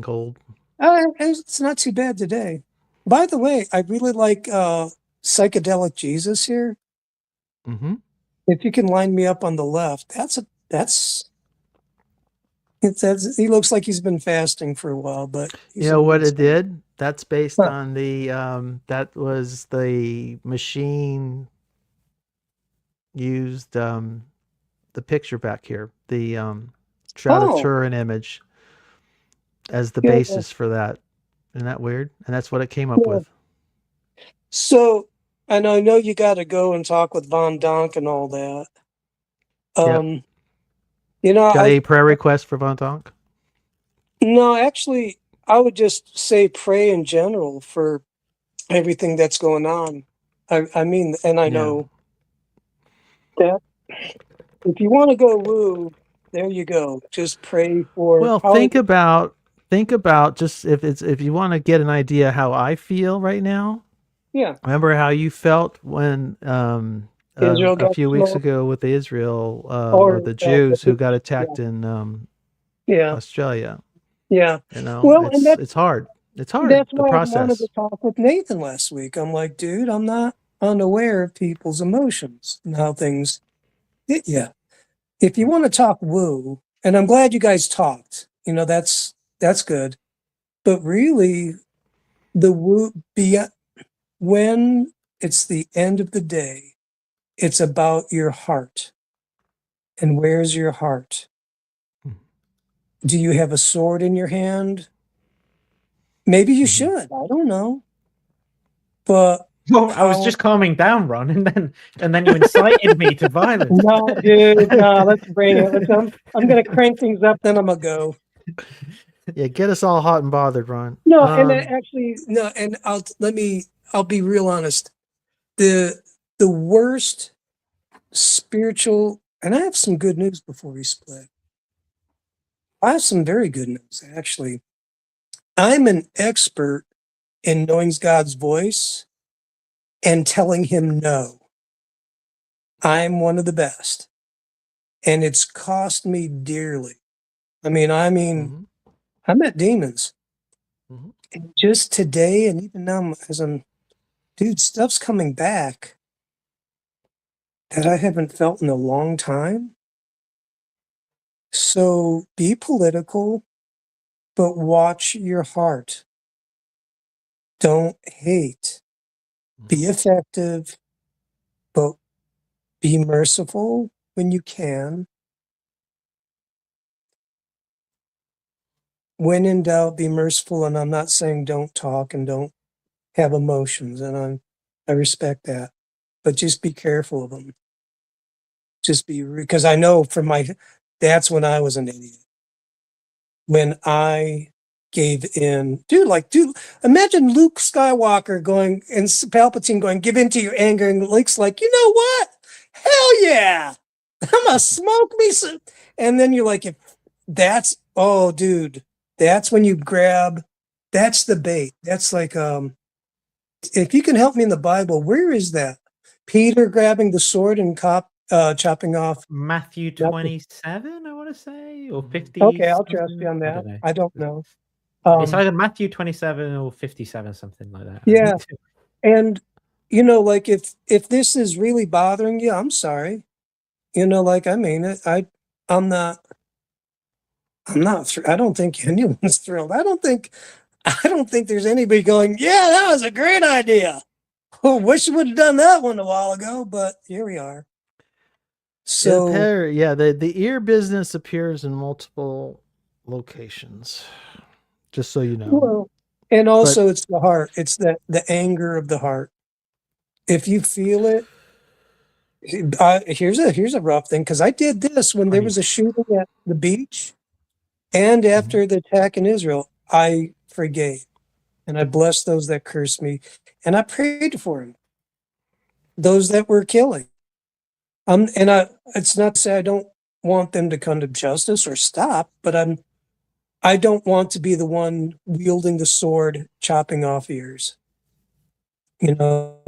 cold. It's not too bad today. By the way, I really like Psychedelic Jesus here. Mm-hmm. If you can line me up on the left, he looks like he's been fasting for a while, but you know what it did? That's based on the that was the machine used the picture back here, the Shroud of Turin image as the basis for that. Isn't that weird? And that's what it came up with. So, and I know you got to go and talk with Von Donk and all that. You know, got a prayer request for Von Donk? No, actually, I would just say pray in general for everything that's going on. I mean, and I know that if you want to go woo, there you go. Just pray for. Well, think about just if you want to get an idea how I feel right now. Yeah. Remember how you felt when a few weeks ago with the Israel or the Jews who got attacked in Australia. Yeah. You know, well, it's hard. It's hard. That's the why process. I wanted to talk with Nathan last week. I'm like, dude, I'm not unaware of people's emotions and how things hit you. If you want to talk woo, and I'm glad you guys talked, you know, that's good. But really, the woo when it's the end of the day, it's about your heart. And where's your heart? Do you have a sword in your hand? Maybe you should. I don't know. But I was just calming down, Ron, and then you incited me to violence. No, dude, no, let's bring it. I'm gonna crank things up, then I'm gonna go. Yeah, get us all hot and bothered, Ron. No, and actually, no, and I'll be real honest. The worst spiritual, and I have some good news before we split. I have some very good news, actually. I'm an expert in knowing God's voice and telling him no. I'm one of the best. And it's cost me dearly. I mean, I met demons. And just today, and even now, dude, stuff's coming back that I haven't felt in a long time. So be political, but watch your heart. Don't hate. Be effective, but be merciful when you can. When in doubt, be merciful. And I'm not saying don't talk and don't have emotions. And I respect that. But just be careful of them. Just be, because I know that's when I was an idiot. When I gave in. Dude, imagine Luke Skywalker going and Palpatine going, give in to your anger. And Luke's like, you know what? Hell yeah. I'm going to smoke me some. And then you're like, dude, that's when you grab, that's the bait. That's like, if you can help me in the Bible, where is that? Peter grabbing the sword and chopping off. Matthew 27, I want to say, or 50. Okay, I'll trust you on that. I don't know. It's either Matthew 27 or 57, something like that. Yeah. And, you know, like if this is really bothering you, I'm sorry. You know, like, I mean it. I don't think anyone's thrilled. I don't think there's anybody going, yeah, that was a great idea. Oh, wish we would have done that one a while ago, but here we are. So the ear business appears in multiple locations. Just so you know. Well, and also it's the heart. It's the anger of the heart. If you feel it, here's a rough thing, because I did this when there was a shooting at the beach, and after the attack in Israel, I forgave, and I blessed those that cursed me, and I prayed for them, those that were killing. It's not to say I don't want them to come to justice or stop, but I don't want to be the one wielding the sword, chopping off ears. You know,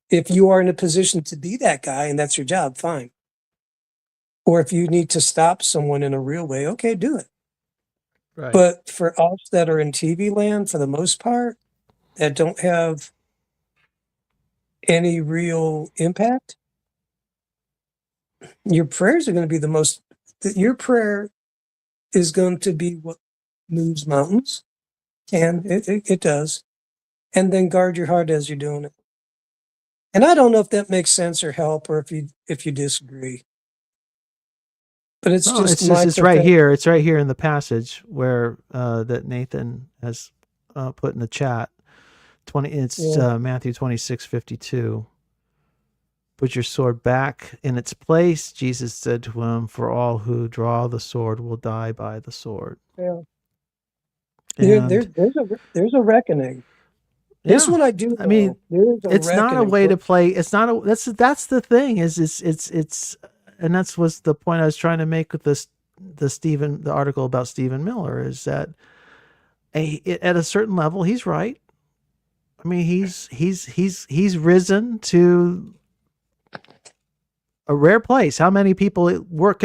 if you are in a position to be that guy and that's your job, fine. Or if you need to stop someone in a real way, okay, do it. Right. But for us that are in TV land, for the most part, that don't have any real impact, your prayers are going to be your prayer is going to be what moves mountains. And it does. and then guard your heart as you're doing it. And I don't know if that makes sense or help, or if you disagree. But it's it's right here. It's right here in the passage where that Nathan has put in the chat. Matthew 26:52. Put your sword back in its place. Jesus said to him, "For all who draw the sword will die by the sword." Yeah. There's a reckoning. This one I do know. I mean, it's not a way to play. It's not a. That's the thing. It's and that's was the point I was trying to make with the article about Stephen Miller, is that at a certain level he's right. I mean, he's risen to a rare place. How many people work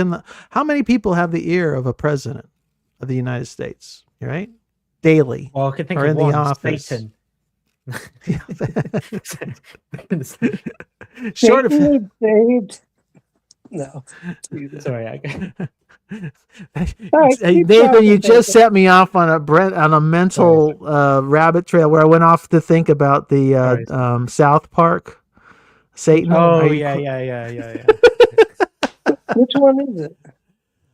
how many people have the ear of a president of the United States, right? Daily. Well, I could think or of in one, the office. Satan. Short of saved. No. Sorry. Nathan, you just set me off on a mental rabbit trail where I went off to think about the South Park Satan. Oh, yeah. Which one is it?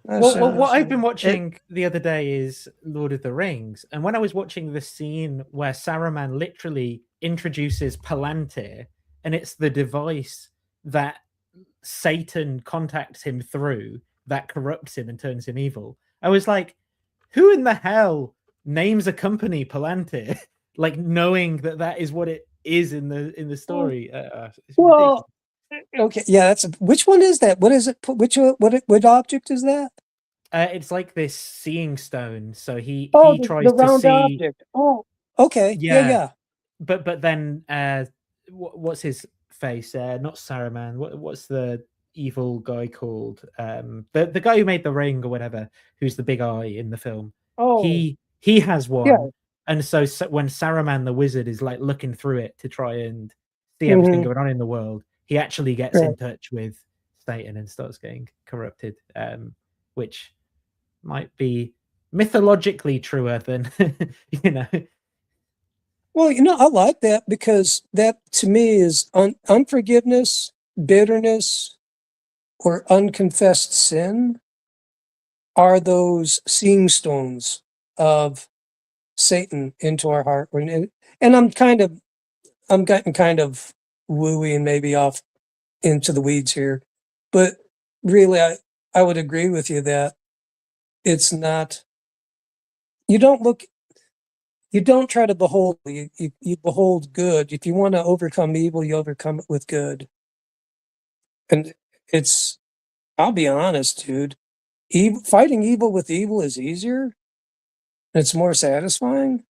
Well, what I've been watching the other day is Lord of the Rings, and when I was watching the scene where Saruman literally introduces Palantir, and it's the device that Satan contacts him through that corrupts him and turns him evil, I was like, who in the hell names a company Palantir? Like, knowing that is what it is in the story. Well, okay, yeah, which one is that? What is it? What object is that? It's like this seeing stone. So he tries the round to see object. Oh, okay, yeah. But then what's his face? Not Saruman. What's the evil guy called? The guy who made the ring or whatever, who's the big eye in the film. Oh, he has one. Yeah. And so when Saruman the wizard is like looking through it to try and see everything going on in the world, he actually gets in touch with Satan and starts getting corrupted, which might be mythologically truer than Well, I like that, because that to me is unforgiveness, bitterness, or unconfessed sin are those seeing stones of Satan into our heart. And I'm getting kind of wooey and maybe off into the weeds here, but really I would agree with you that it's not, you don't try to behold, you behold good. If you want to overcome evil, you overcome it with good. And I'll be honest, dude, fighting evil with evil is easier. It's more satisfying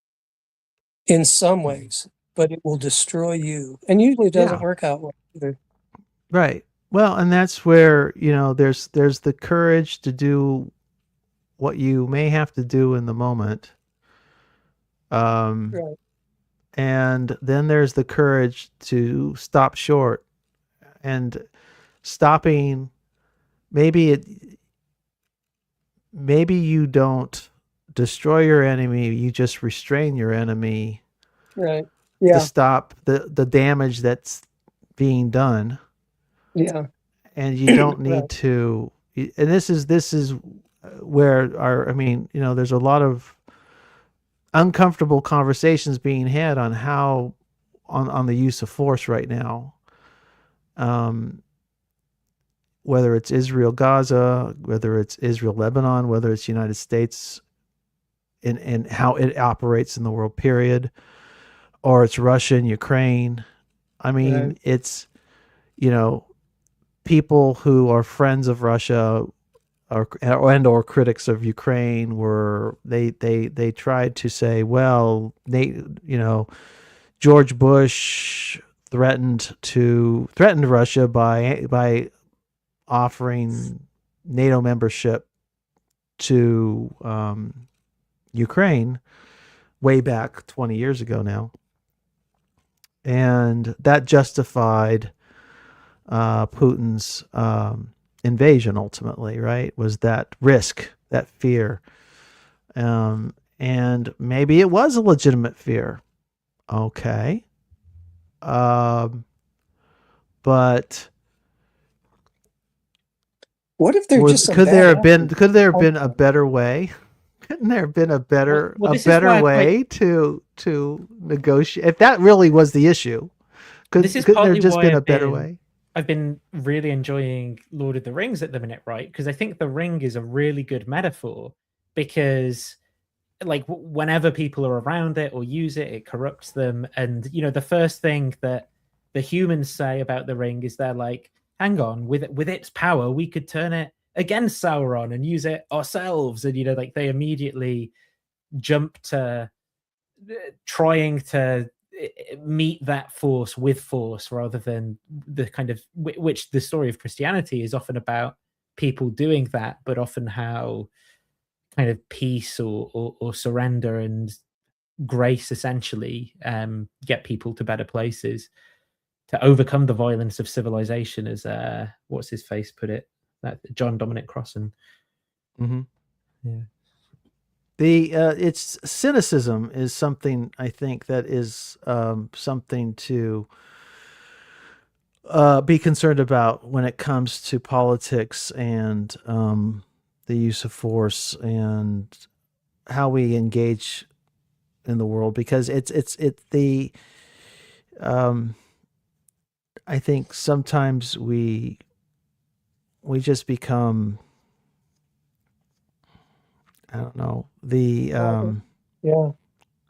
in some ways, but it will destroy you. And usually it doesn't work out well either. Right. Well, and that's where, there's the courage to do what you may have to do in the moment. Right. And then there's the courage to stop short, and stopping. Maybe you don't destroy your enemy, you just restrain your enemy. Right. Yeah. To stop the damage that's being done. Yeah. And you don't need to, and this is where there's a lot of uncomfortable conversations being had on how on the use of force right now. Whether it's Israel, Gaza, whether it's Israel, Lebanon, whether it's United States and how it operates in the world period, or it's Russia and Ukraine. I mean, it's, people who are friends of Russia or critics of Ukraine they tried to say, well, George Bush threatened Russia by offering NATO membership to Ukraine way back 20 years ago now. And that justified Putin's invasion ultimately, right? Was that risk, that fear. And maybe it was a legitimate fear. Okay. But what if they're just could there have been a better way? Couldn't there have been a better way to negotiate? If that really was the issue, couldn't there have just been a better way? I've been really enjoying Lord of the Rings at the minute, right? Because I think the ring is a really good metaphor, because like whenever people are around it or use it, it corrupts them. And you know, the first thing that the humans say about the ring is they're like, hang on, with its power, we could turn it against Sauron and use it ourselves. And you know, like they immediately jump to trying to meet that force with force, rather than the kind of which the story of Christianity is often about people doing that, but often how kind of peace or surrender and grace essentially get people to better places, to overcome the violence of civilization, as what's his face put it, that John Dominic Crossan. Mm-hmm. Yeah. It's cynicism is something I think that is something to be concerned about when it comes to politics and the use of force and how we engage in the world, because it's the I think sometimes we just become, I don't know, yeah. No,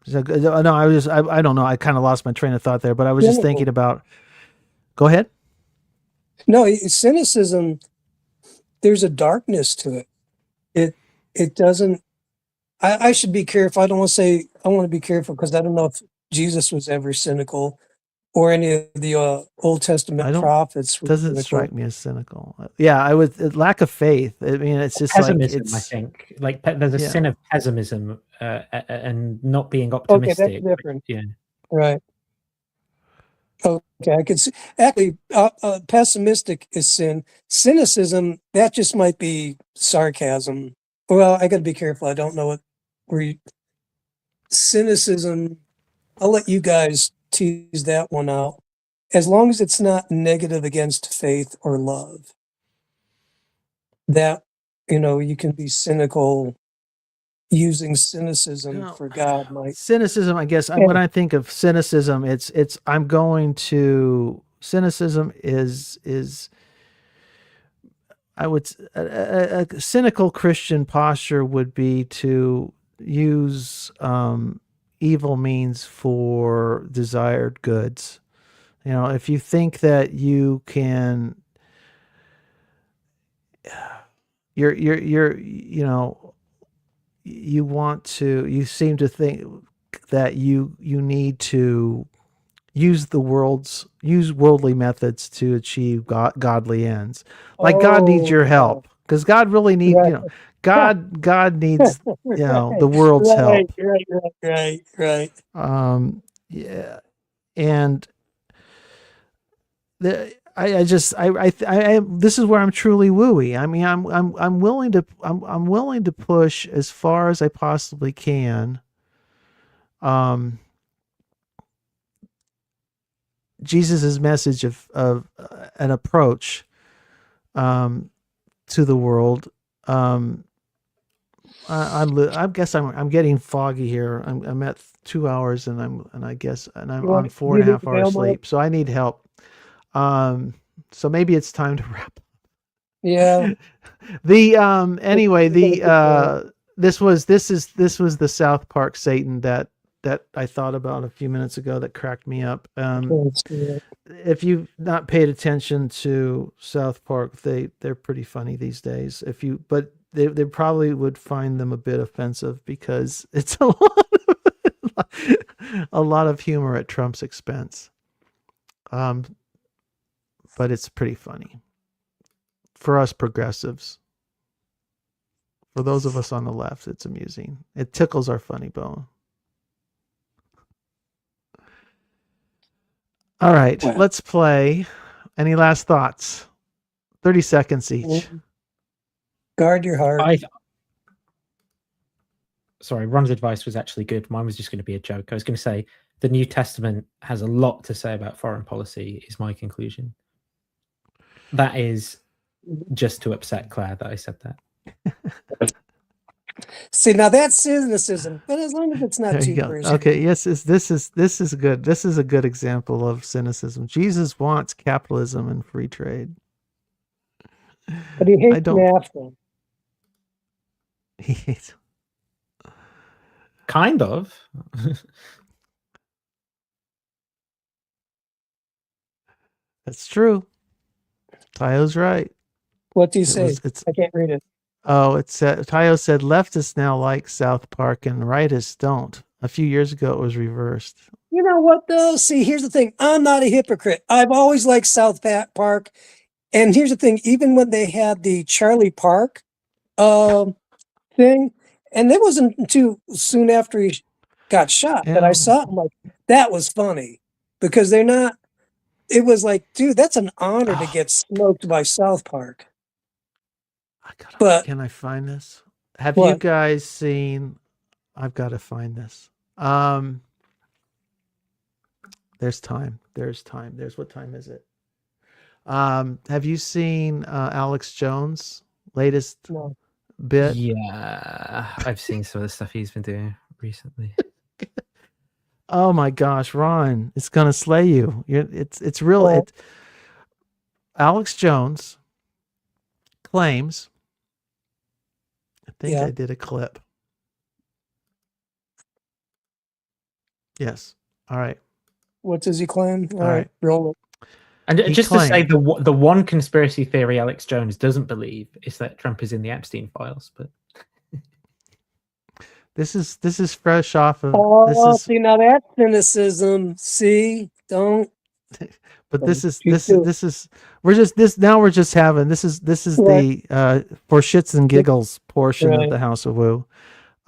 I don't know. I kind of lost my train of thought there, but I was just thinking about. Go ahead. No, cynicism. There's a darkness to it. It doesn't. I should be careful. I don't want to say. I want to be careful because I don't know if Jesus was ever cynical, or any of the Old Testament prophets. Doesn't strike me as cynical. Yeah, I would lack of faith. I mean, it's just pessimism, like I think. Like there's a sin of pessimism and not being optimistic. Okay, that's different. Yeah. Right. Okay, I could see. Actually, pessimistic is sin. Cynicism, that just might be sarcasm. Well, I got to be careful. I don't know what cynicism. I'll let you guys tease that one out. As long as it's not negative against faith or love, that, you can be cynical. Using cynicism for God, cynicism. I guess when I think of cynicism, cynicism is I would a cynical Christian posture would be to use evil means for desired goods. If you think that you can, you seem to think that you need to use worldly methods to achieve godly ends. Like God needs your help, because God really needs, God needs, the world's help. Right. Yeah. And this is where I'm truly wooey. I mean, I'm willing to push as far as I possibly can. Jesus's message of an approach to the world. I guess I'm getting foggy here. I'm at 2 hours and I'm on 4.5 hours sleep. So I need help. So maybe it's time to wrap up. Yeah. Anyway, this was the South Park Satan that I thought about a few minutes ago that cracked me up. If you've not paid attention to South Park, they're pretty funny these days. But they probably would find them a bit offensive, because it's a lot of humor at Trump's expense. But it's pretty funny for us progressives. For those of us on the left, it's amusing. It tickles our funny bone. All right, let's play. Any last thoughts? 30 seconds each. Guard your heart. Sorry, Ron's advice was actually good. Mine was just going to be a joke. I was going to say, the New Testament has a lot to say about foreign policy, is my conclusion. That is just to upset Claire that I said that. See, now that's cynicism, but as long as it's not too crazy. Okay, yes, this is good. This is a good example of cynicism. Jesus wants capitalism and free trade, but he hates NAFTA. He hates. Kind of. That's true. Tayo's right. What do you say? I can't read it. Oh, Tayo said leftists now like South Park and rightists don't. A few years ago, it was reversed. You know what, though? See, here's the thing. I'm not a hypocrite. I've always liked South Park. And here's the thing. Even when they had the Charlie Park thing, and it wasn't too soon after he got shot that I saw it. I'm like, that was funny. Because they're not, it was like, dude, that's an honor to get smoked by South Park. Can I find this? Have you guys seen? I've got to find this. There's time. There's what time is it? Have you seen Alex Jones' latest bit? Yeah, I've seen some of the stuff he's been doing recently. Oh my gosh, Ron, it's gonna slay you. It's real. Alex Jones claims. I think I did a clip. Yes. All right. What does he claim? All right. Roll it. And just to say, the one conspiracy theory Alex Jones doesn't believe is that Trump is in the Epstein files. But this is fresh off of. See, now that's cynicism. See, don't. But this is we're just having this is the for shits and giggles portion of the House of Woo.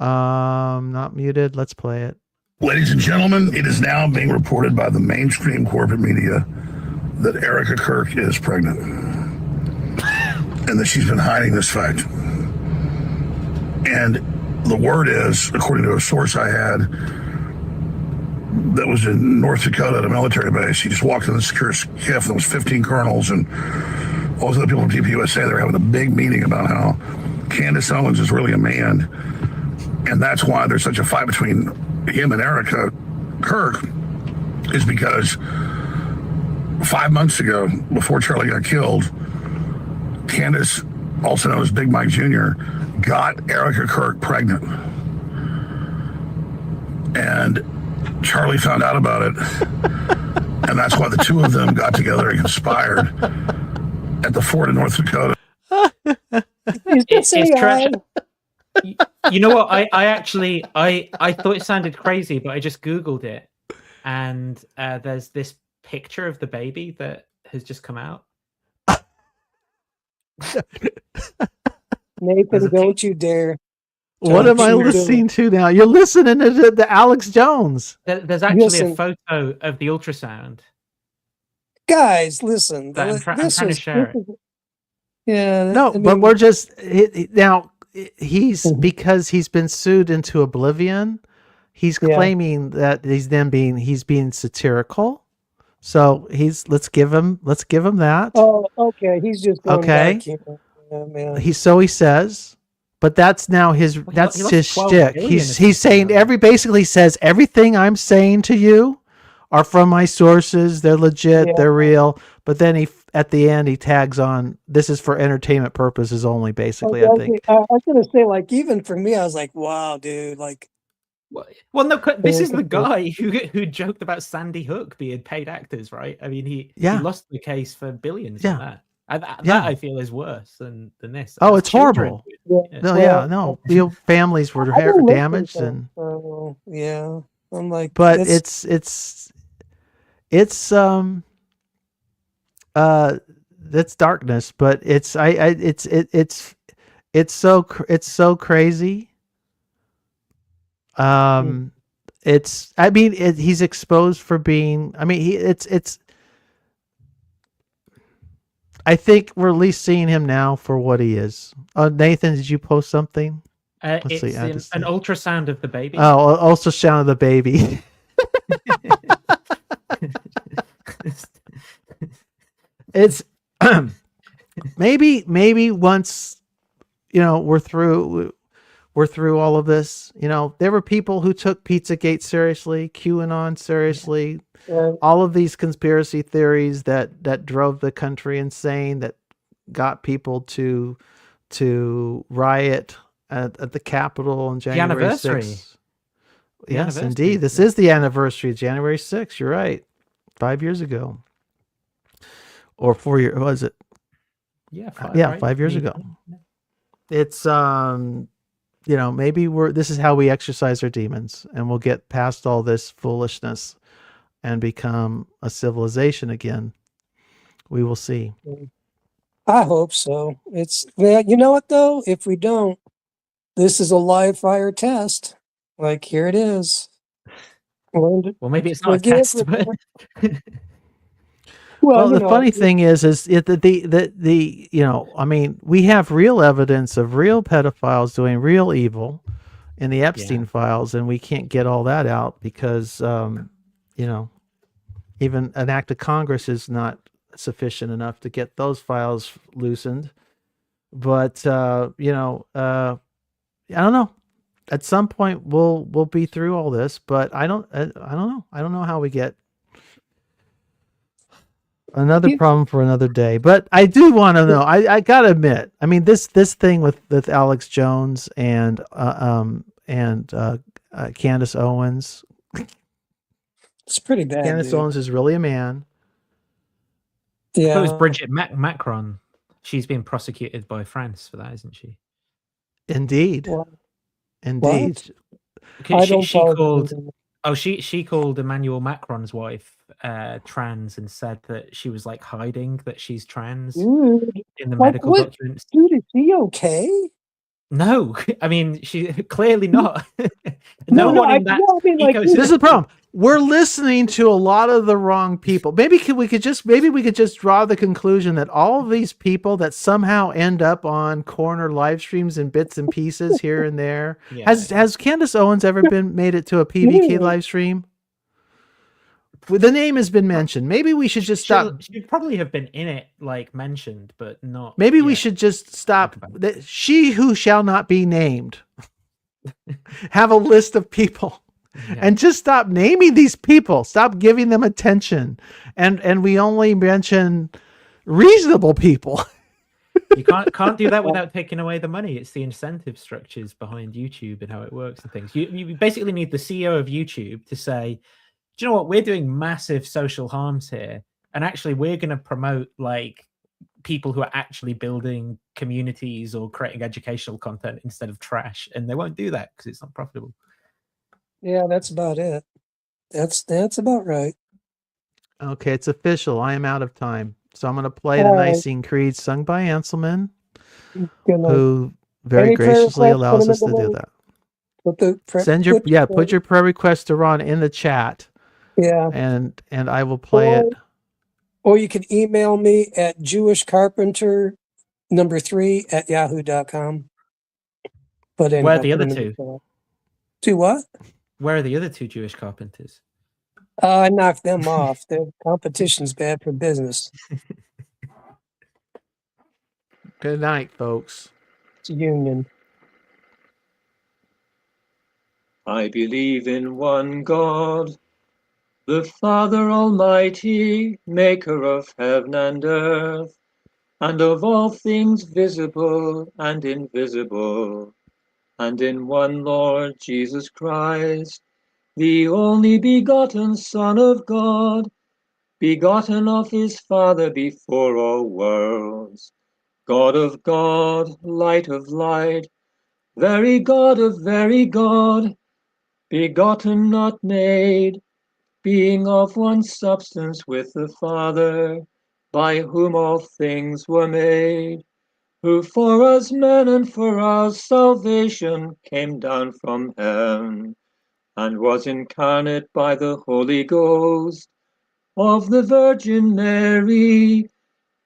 Not muted. Let's play it. Ladies and gentlemen, it is now being reported by the mainstream corporate media that Erica Kirk is pregnant and that she's been hiding this fact. And the word is, according to a source I had that was in North Dakota at a military base, he just walked in the secure skiff and there was 15 colonels and all those other people from TPUSA. They were having a big meeting about how Candace Owens is really a man. And that's why there's such a fight between him and Erica Kirk, is because 5 months ago, before Charlie got killed, Candace, also known as Big Mike Jr., got Erica Kirk pregnant. And Charlie found out about it. And that's why the two of them got together and conspired at the fort in North Dakota. It's trash. You know what? I actually thought it sounded crazy, but I just Googled it, and there's this picture of the baby that has just come out. Nathan, don't you dare! What am I listening to now? You're listening to the Alex Jones. There's actually a photo of the ultrasound. Guys, listen. I'm trying to share it. Yeah. No, but we're just now. Because he's been sued into oblivion. He's claiming that he's being satirical. So let's give him that. Oh, okay. He's just going back here. Yeah, man. He says, but that's now his shtick. He's saying basically says everything I'm saying to you are from my sources. They're legit. They're real. But then at the end he tags on, this is for entertainment purposes only. Basically, I think. I was gonna say, like, even for me, I was like, wow, dude, like. Well, no, this is the guy who joked about Sandy Hook being paid actors, right? I mean, he lost the case for billions on that. That I feel is worse than this. Oh, it's horrible. No, real families were damaged, and I'm like, but it's darkness, but it's so crazy. He's exposed for being. I mean, I think we're at least seeing him now for what he is. Nathan, did you post something? It's an ultrasound of the baby. Oh, ultrasound of the baby. it's maybe once we're through all of this. There were people who took Pizzagate seriously, QAnon seriously, all of these conspiracy theories that drove the country insane, that got people to riot at the Capitol on January 6th. Yes, indeed. This is the anniversary of January 6th. You're right. 5 years ago. Or 4 years, was it? Yeah, 5 years ago. It's maybe this is how we exercise our demons, and we'll get past all this foolishness and become a civilization again. We will see. I hope so. You know what though? If we don't, this is a live fire test. Like, here it is. Well, maybe it's not a test, but well, the funny thing is we have real evidence of real pedophiles doing real evil in the Epstein files, and we can't get all that out because, even an act of Congress is not sufficient enough to get those files loosened. But, I don't know. At some point we'll be through all this, but I don't know. I don't know how we get. Another problem for another day. But I do want to know. I gotta admit. I mean, this thing with Alex Jones and Candace Owens. It's pretty bad. Candace Owens is really a man. Yeah. So is Bridget Macron. She's being prosecuted by France for that, isn't she? Indeed. Indeed. She called Emmanuel Macron's wife trans and said that she was like hiding that she's trans in the medical documents. Dude, is she okay? No, I mean, she clearly not. This is the problem. We're listening to a lot of the wrong people. Maybe we could just draw the conclusion that all of these people that somehow end up on corner live streams in bits and pieces here and there. Yeah. Has Candace Owens ever made it to a PVK live stream? The name has been mentioned. Maybe we should just stop. She'd probably have been in it, like mentioned, but not. Maybe we should just stop. She who shall not be named. Have a list of people. Yeah. And just stop naming these people. Stop giving them attention. And we only mention reasonable people. You can't do that without taking away the money. It's the incentive structures behind YouTube and how it works and things. You basically need the CEO of YouTube to say, do you know what? We're doing massive social harms here. And actually we're going to promote like people who are actually building communities or creating educational content instead of trash. And they won't do that because it's not profitable. Yeah, that's about it. That's about right. Okay, it's official. I am out of time. So I'm going to play the Nicene Creed sung by Anselman, who very graciously allows us to do that. Put your prayer request to Ron in the chat. Yeah. And I will play it. Or you can email me at jewishcarpenter3@yahoo.com. But where are the other two? To what? Where are the other two Jewish carpenters? I knocked them off. Their competition's bad for business. Good night, folks. It's a union. I believe in one God, the Father Almighty, maker of heaven and earth, and of all things visible and invisible, and in one Lord Jesus Christ, the only begotten Son of God, begotten of his Father before all worlds, God of God, light of light, very God of very God, begotten not made, being of one substance with the Father, by whom all things were made, who for us men and for our salvation came down from heaven, and was incarnate by the Holy Ghost of the Virgin Mary,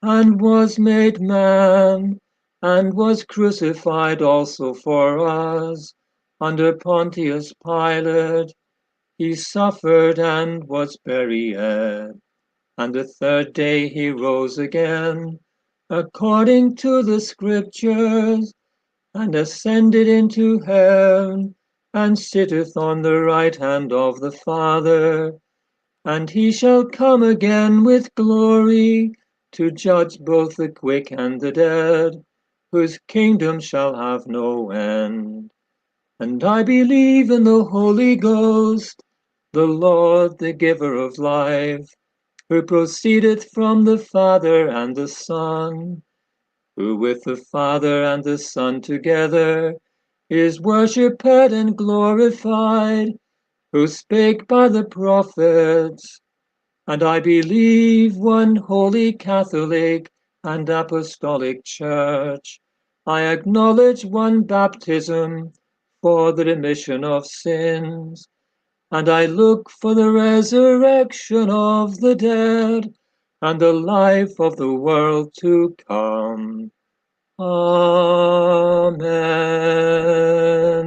and was made man, and was crucified also for us, under Pontius Pilate. He suffered and was buried, and the third day he rose again, according to the Scriptures, and ascended into heaven, and sitteth on the right hand of the Father. And he shall come again with glory, to judge both the quick and the dead, whose kingdom shall have no end. And I believe in the Holy Ghost, the Lord, the giver of life, who proceedeth from the Father and the Son, who with the Father and the Son together is worshipped and glorified, who spake by the prophets. And I believe one holy Catholic and Apostolic Church. I acknowledge one baptism for the remission of sins, and I look for the resurrection of the dead and the life of the world to come. Amen.